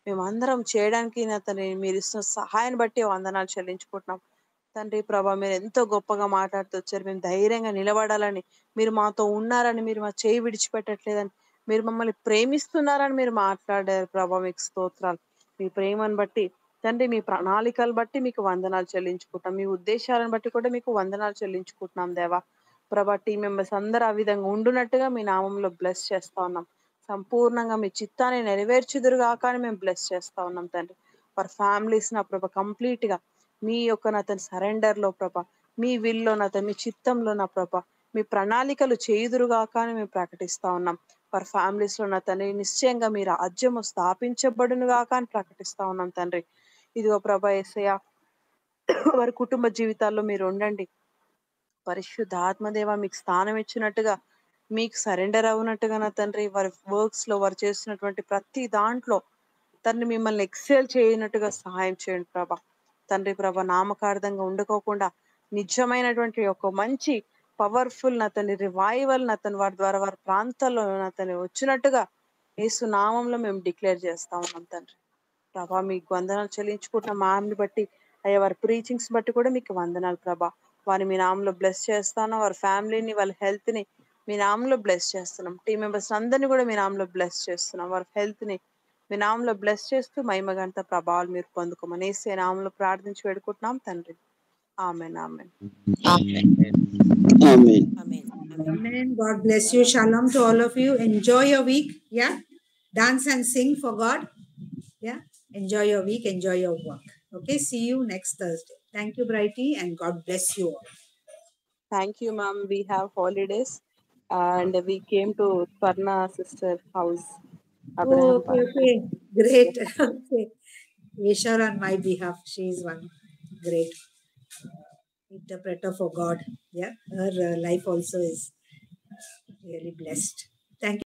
మేమందరం చేయడానికి నా తండ్రి మీరు ఇస్తున్న సహాయాన్ని బట్టి వందనాలు చెల్లించుకుంటున్నాం తండ్రి. ప్రభా మీరు ఎంతో గొప్పగా మాట్లాడుతూ వచ్చారు, మేము ధైర్యంగా నిలబడాలని, మీరు మాతో ఉన్నారని, మీరు మా చేయి విడిచిపెట్టట్లేదని, మీరు మమ్మల్ని ప్రేమిస్తున్నారని మీరు మాట్లాడారు ప్రభా. మీకు స్తోత్రాలు. మీ ప్రేమను బట్టి తండ్రి, మీ ప్రణాళికలు బట్టి మీకు వందనాలు చెల్లించుకుంటాం, మీ ఉద్దేశాలను బట్టి కూడా మీకు వందనాలు చెల్లించుకుంటున్నాం దేవా. ప్రభా టీం మెంబర్స్ అందరూ ఆ విధంగా ఉండునట్టుగా మీ నామంలో బ్లెస్ చేస్తా ఉన్నాం. సంపూర్ణంగా మీ చిత్తాన్ని నెరవేర్చుదురుగాక అని మేము బ్లెస్ చేస్తా ఉన్నాం తండ్రి. ఫర్ ఫ్యామిలీస్ నా ప్రభ కంప్లీట్ గా మీ యొక్క నా తన సరెండర్ లో ప్రభ, మీ విల్లో నా మీ చిత్తంలో నా ప్రభ, మీ ప్రణాళికలు చేయుదురుగాక అని మేము ప్రకటిస్తా ఉన్నాం. ఫర్ ఫ్యామిలీస్ లో నా తండ్రి నిశ్చయంగా మీ రాజ్యము స్థాపించబడును గాక అని ప్రకటిస్తా ఉన్నాం తండ్రి. ఇదిగో ప్రభ యేసయ్య, వారి కుటుంబ జీవితాల్లో మీరు ఉండండి. పరిశుద్ధ ఆత్మదేవ మీకు స్థానం ఇచ్చినట్టుగా, మీకు సరెండర్ అవునట్టుగా నా తండ్రి, వారి వర్క్స్ లో వారు చేస్తున్నటువంటి ప్రతి దాంట్లో తండ్రి మిమ్మల్ని ఎక్సెల్ చేయనట్టుగా సహాయం చేయండి ప్రభా. తండ్రి ప్రభ నామకార్థంగా ఉండకోకుండా నిజమైనటువంటి ఒక మంచి పవర్ఫుల్ నా తండ్రి రివైవల్ నా తను వారి ద్వారా వారి ప్రాంతాల్లో నా తను వచ్చినట్టుగా యేసు నామంలో మేము డిక్లేర్ చేస్తా ఉన్నాం తండ్రి. ప్రభా మీకు వందనాలు చెల్లించుకుంటున్న మాని బట్టి, అయ్యా వారి ప్రీచింగ్స్ బట్టి కూడా మీకు వందనాలు ప్రభా. వారిని మీ నామంలో బ్లెస్ చేస్తాను, వారి ఫ్యామిలీని, వాళ్ళ హెల్త్ ని మీ నామంలో బ్లెస్ చేస్తున్నాం. టీం మెంబర్స్ అందరినీ కూడా మీ నామంలో బ్లెస్ చేస్తున్నాం. వారి హెల్త్ ని మీ నామంలో బ్లెస్ చేస్తూ మహిమగంత ప్రభావాలు మీరు పొందుకోమని యేసయ్య నామంలో ప్రార్థించి వేడుకుంటున్నాం తండ్రి. ఆమేన్ ఆమేన్. Amen. Amen. God bless you. Shalom to all of you. Enjoy your week. Yeah. Dance and sing for God. Yeah. Enjoy your week. Enjoy your work. Okay. See you next Thursday. Thank you, Brighty, and God bless you all. Thank you, ma'am. We have holidays and we came to Swarna sister house. Oh, Abraham okay, Park. okay. Great. Okay. Wish her on my behalf. She is one great interpreter for God. Yeah. Her life also is really blessed. Thank you.